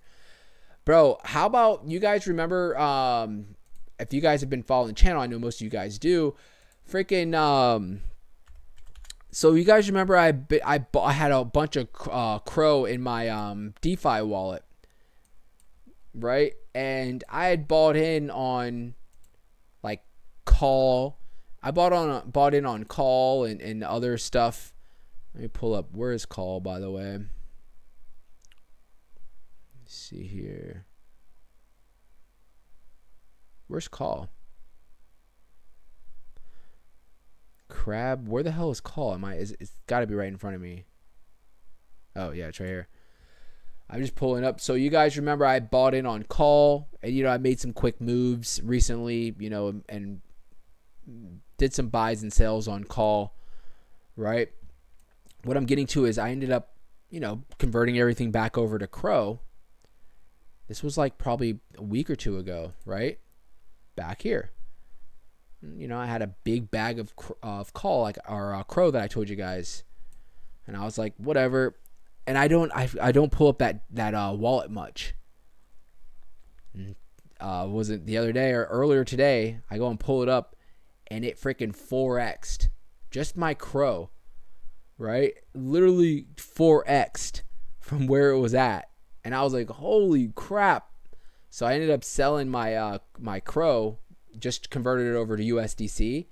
[SPEAKER 1] Bro, how about you guys remember, if you guys have been following the channel, I know most of you guys do, freaking, so you guys remember I had a bunch of Crow in my DeFi wallet, right? And I had bought in on like call. I bought in on call and other stuff. Let me pull up. Where is call, by the way? Let's see here. Where's call? Crab. Where the hell is call? It's got to be right in front of me. Oh yeah, it's right here. I'm just pulling up. So you guys remember I bought in on call, and you know I made some quick moves recently, you know, and did some buys and sales on call, right? What I'm getting to is I ended up, you know, converting everything back over to Crow. This was like probably a week or two ago, right? Back here. You know, I had a big bag of call, like our Crow that I told you guys, and I was like, whatever. And I don't pull up that wallet much. Was it the other day or earlier today? I go and pull it up, and it freaking 4x'd. Just my Crow, right? Literally 4x'd from where it was at, and I was like, holy crap! So I ended up selling my my Crow, just converted it over to USDC.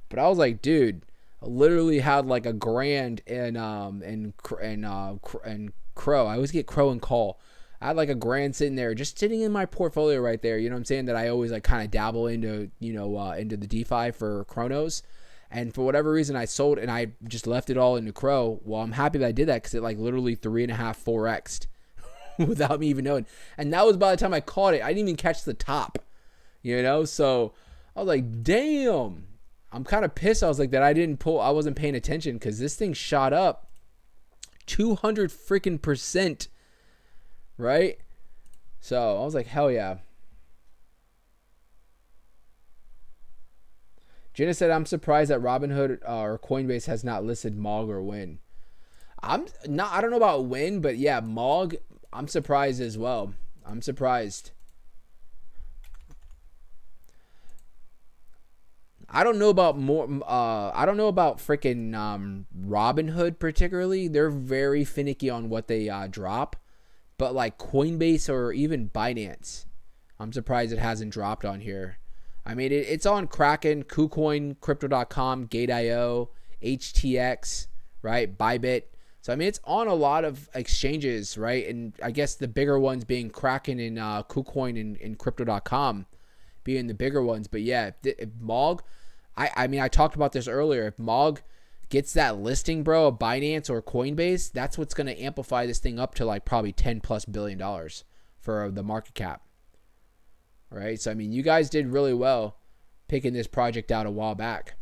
[SPEAKER 1] But I was like, dude, I literally had like $1,000 in Crow. I always get Crow and call. I had like $1,000 sitting there, just sitting in my portfolio right there. You know what I'm saying? That I always like kind of dabble into, you know, into the DeFi for CRONOS. And for whatever reason, I sold and I just left it all into Crow. Well, I'm happy that I did that because it like literally 3.5, 4x'd without me even knowing. And that was by the time I caught it. I didn't even catch the top, you know? So I was like, damn. I'm kind of pissed. I was like that I wasn't paying attention because this thing shot up 200 freaking %, right? So I was like, hell yeah. Jenna said, I'm surprised that Robinhood or Coinbase has not listed MOG or WIN. I don't know about WIN, but yeah, MOG, I'm surprised as well. I'm surprised. I don't know about freaking Robinhood particularly. They're very finicky on what they drop. But like Coinbase or even Binance, I'm surprised it hasn't dropped on here. I mean, it's on Kraken, KuCoin, Crypto.com, Gate.io, HTX, right? Bybit. So, I mean, it's on a lot of exchanges, right? And I guess the bigger ones being Kraken and KuCoin and Crypto.com being the bigger ones. But yeah, if MOG, I mean, I talked about this earlier. If MOG gets that listing, bro, of Binance or Coinbase, that's what's going to amplify this thing up to like probably $10+ billion for the market cap. All right. So, I mean, you guys did really well picking this project out a while back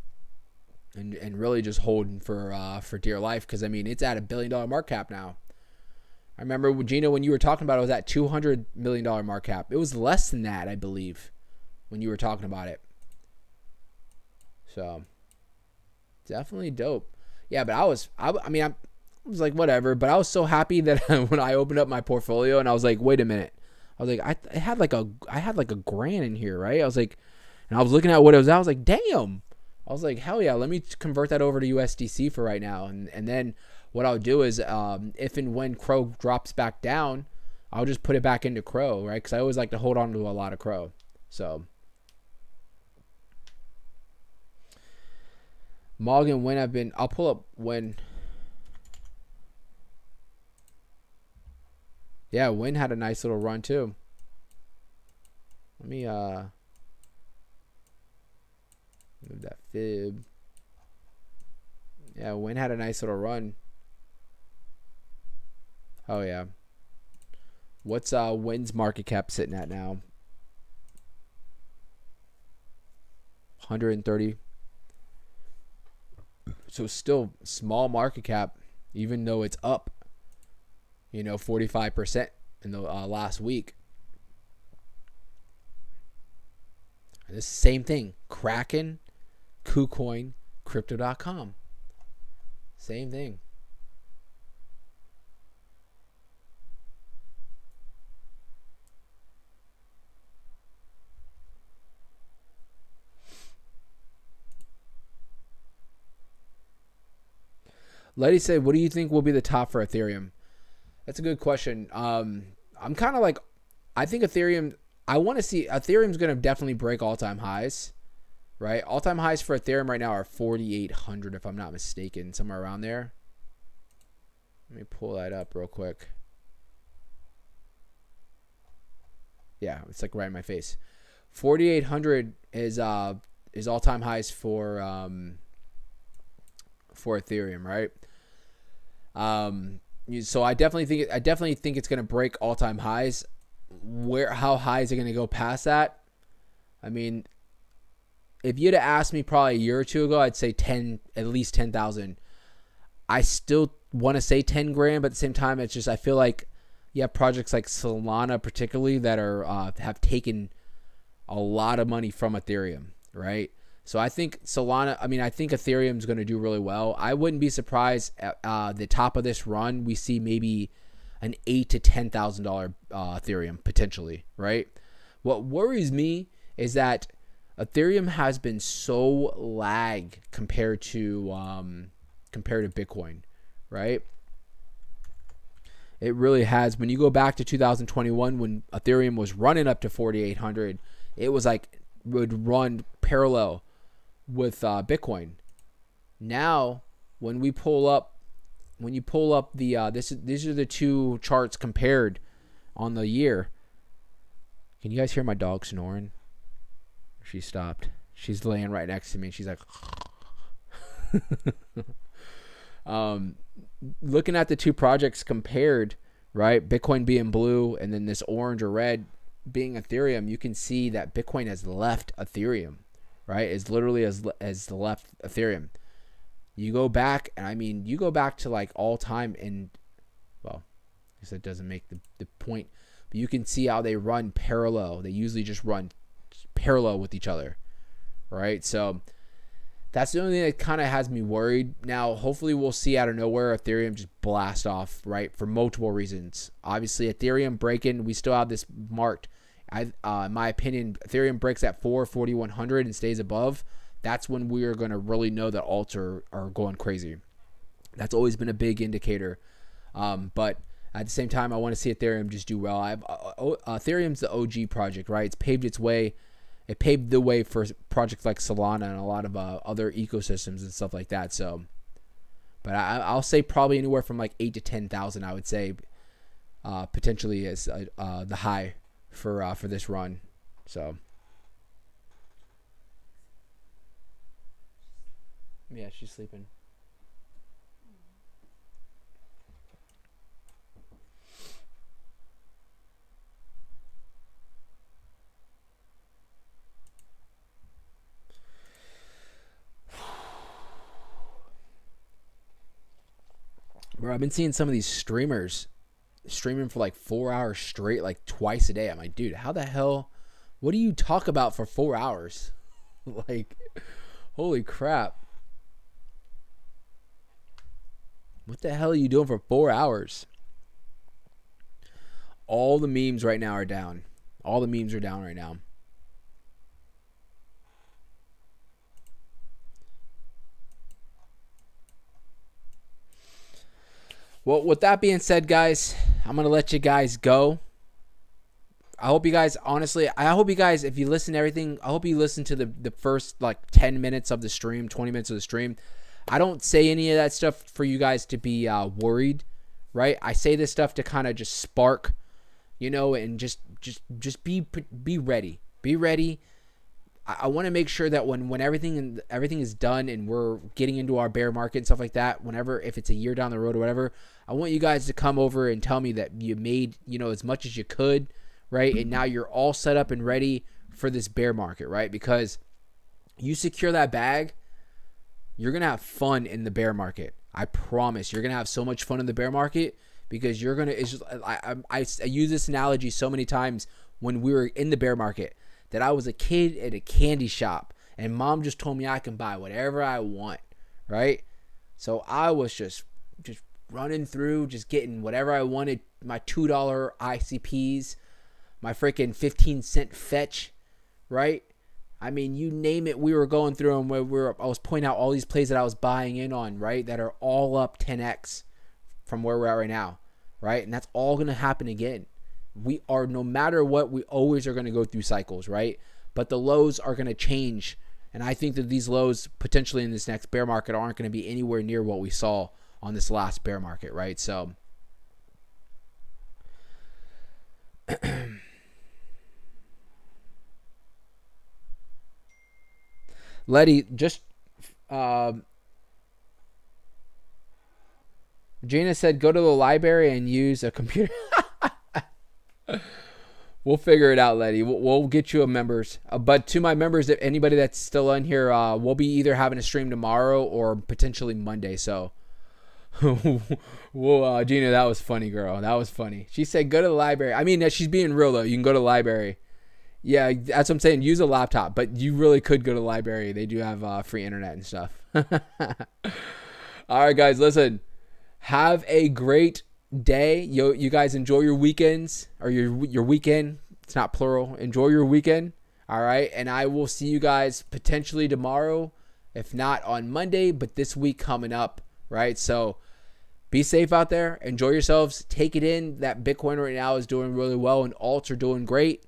[SPEAKER 1] and really just holding for dear life. Cause I mean, it's at $1 billion market cap now. I remember, Gina, when you were talking about it, it was at $200 million market cap. It was less than that, I believe, when you were talking about it. So definitely dope. Yeah, but I was like, whatever, but I was so happy that when I opened up my portfolio and I was like, wait a minute. I was like, I had like $1,000 in here, right? I was like, and I was looking at what it was. I was like, damn. I was like, hell yeah, let me convert that over to USDC for right now. And then what I'll do is, if and when Crow drops back down, I'll just put it back into Crow, right? Because I always like to hold on to a lot of Crow. So MOG and WIN I'll pull up WIN. Yeah, Win had a nice little run too. Let me move that fib. Yeah, Win had a nice little run. Oh yeah. What's Win's market cap sitting at now? 130. So still small market cap, even though it's up, 45% in the last week. And this same thing, Kraken, KuCoin, Crypto.com. Same thing. Lady said, what do you think will be the top for Ethereum? That's a good question. I'm kind of like, I think Ethereum, I want to see, Ethereum's going to definitely break all-time highs, right? All-time highs for Ethereum right now are 4,800, if I'm not mistaken, somewhere around there. Let me pull that up real quick. Yeah, it's like right in my face. 4,800 is all-time highs for Ethereum, right? So I definitely think it's going to break all-time highs. How high is it going to go past that? I mean, if you'd have asked me probably a year or two ago, I'd say at least 10,000. I still want to say 10 grand, but at the same time, it's just, I feel like you have projects like Solana particularly that are have taken a lot of money from Ethereum, right? So I think Solana, I think Ethereum's going to do really well. I wouldn't be surprised at the top of this run, we see maybe an $8,000 to $10,000 Ethereum potentially, right? What worries me is that Ethereum has been so lag compared to Bitcoin, right? It really has. When you go back to 2021, when Ethereum was running up to 4,800, it was like would run parallel with Bitcoin. Now, when you pull up the these are the two charts compared on the year. Can you guys hear my dog snoring? She stopped. She's laying right next to me. She's like, looking at the two projects compared, right? Bitcoin being blue and then this orange or red being Ethereum, you can see that Bitcoin has left Ethereum, right? Is literally as the left Ethereum. You go back, and you go back to like all time, and well, I guess that doesn't make the point, but you can see how they run parallel. They usually just run parallel with each other, right? So that's the only thing that kind of has me worried. Now, hopefully we'll see out of nowhere Ethereum just blast off, right? For multiple reasons. Obviously, Ethereum breaking, we still have this marked. In my opinion, Ethereum breaks at 4,100 and stays above. That's when we are going to really know that alts are going crazy. That's always been a big indicator. But at the same time, I want to see Ethereum just do well. Ethereum's the OG project, right? It's paved its way. It paved the way for projects like Solana and a lot of other ecosystems and stuff like that. So, but I'll say probably anywhere from like 8,000 to 10,000. I would say potentially is the high for this run. So, yeah, she's sleeping. Bro, I've been seeing some of these streamers streaming for like 4 hours straight, like twice a day. I'm like, dude, how the hell? What do you talk about for 4 hours? Like, holy crap. What the hell are you doing for 4 hours? All the memes right now are down. All the memes are down right now. Well, with that being said, guys, I'm going to let you guys go. I hope you guys, honestly, if you listen to everything, I hope you listen to the first like 10 minutes of the stream, 20 minutes of the stream. I don't say any of that stuff for you guys to be worried, right? I say this stuff to kind of just spark you know, and just be ready. Be ready. I want to make sure that when everything is done and we're getting into our bear market and stuff like that, whenever, if it's a year down the road or whatever, I want you guys to come over and tell me that you made, you know, as much as you could, right? And now you're all set up and ready for this bear market, right? Because you secure that bag, you're going to have fun in the bear market. I promise. You're going to have so much fun in the bear market because you're going to, it's just, I use this analogy so many times when we were in the bear market, that I was a kid at a candy shop and mom just told me I can buy whatever I want, right? So I was just running through, just getting whatever I wanted, my $2 ICPs, my freaking 15-cent fetch, right? I mean, you name it, we were going through them where I was pointing out all these plays that I was buying in on, right? That are all up 10x from where we're at right now, right? And that's all going to happen again. We are, no matter what, we always are going to go through cycles, right? But the lows are going to change. And I think that these lows potentially in this next bear market aren't going to be anywhere near what we saw on this last bear market, right? So Letty, just Gina said go to the library and use a computer. We'll figure it out, Letty. We'll get you a members. But to my members, if anybody that's still on here, we'll be either having a stream tomorrow or potentially Monday. So, well, Gina, that was funny, girl. That was funny. She said go to the library. I mean, she's being real, though. You can go to the library. Yeah, that's what I'm saying. Use a laptop. But you really could go to the library. They do have free internet and stuff. All right, guys, listen. Have a great day. You guys enjoy your weekends or your weekend. It's not plural. Enjoy your weekend. All right. And I will see you guys potentially tomorrow, if not on Monday, but this week coming up. Right. So be safe out there. Enjoy yourselves. Take it in. That Bitcoin right now is doing really well and alts are doing great.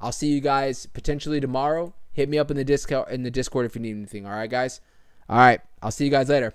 [SPEAKER 1] I'll see you guys potentially tomorrow. Hit me up in the Discord if you need anything. All right, guys. All right. I'll see you guys later.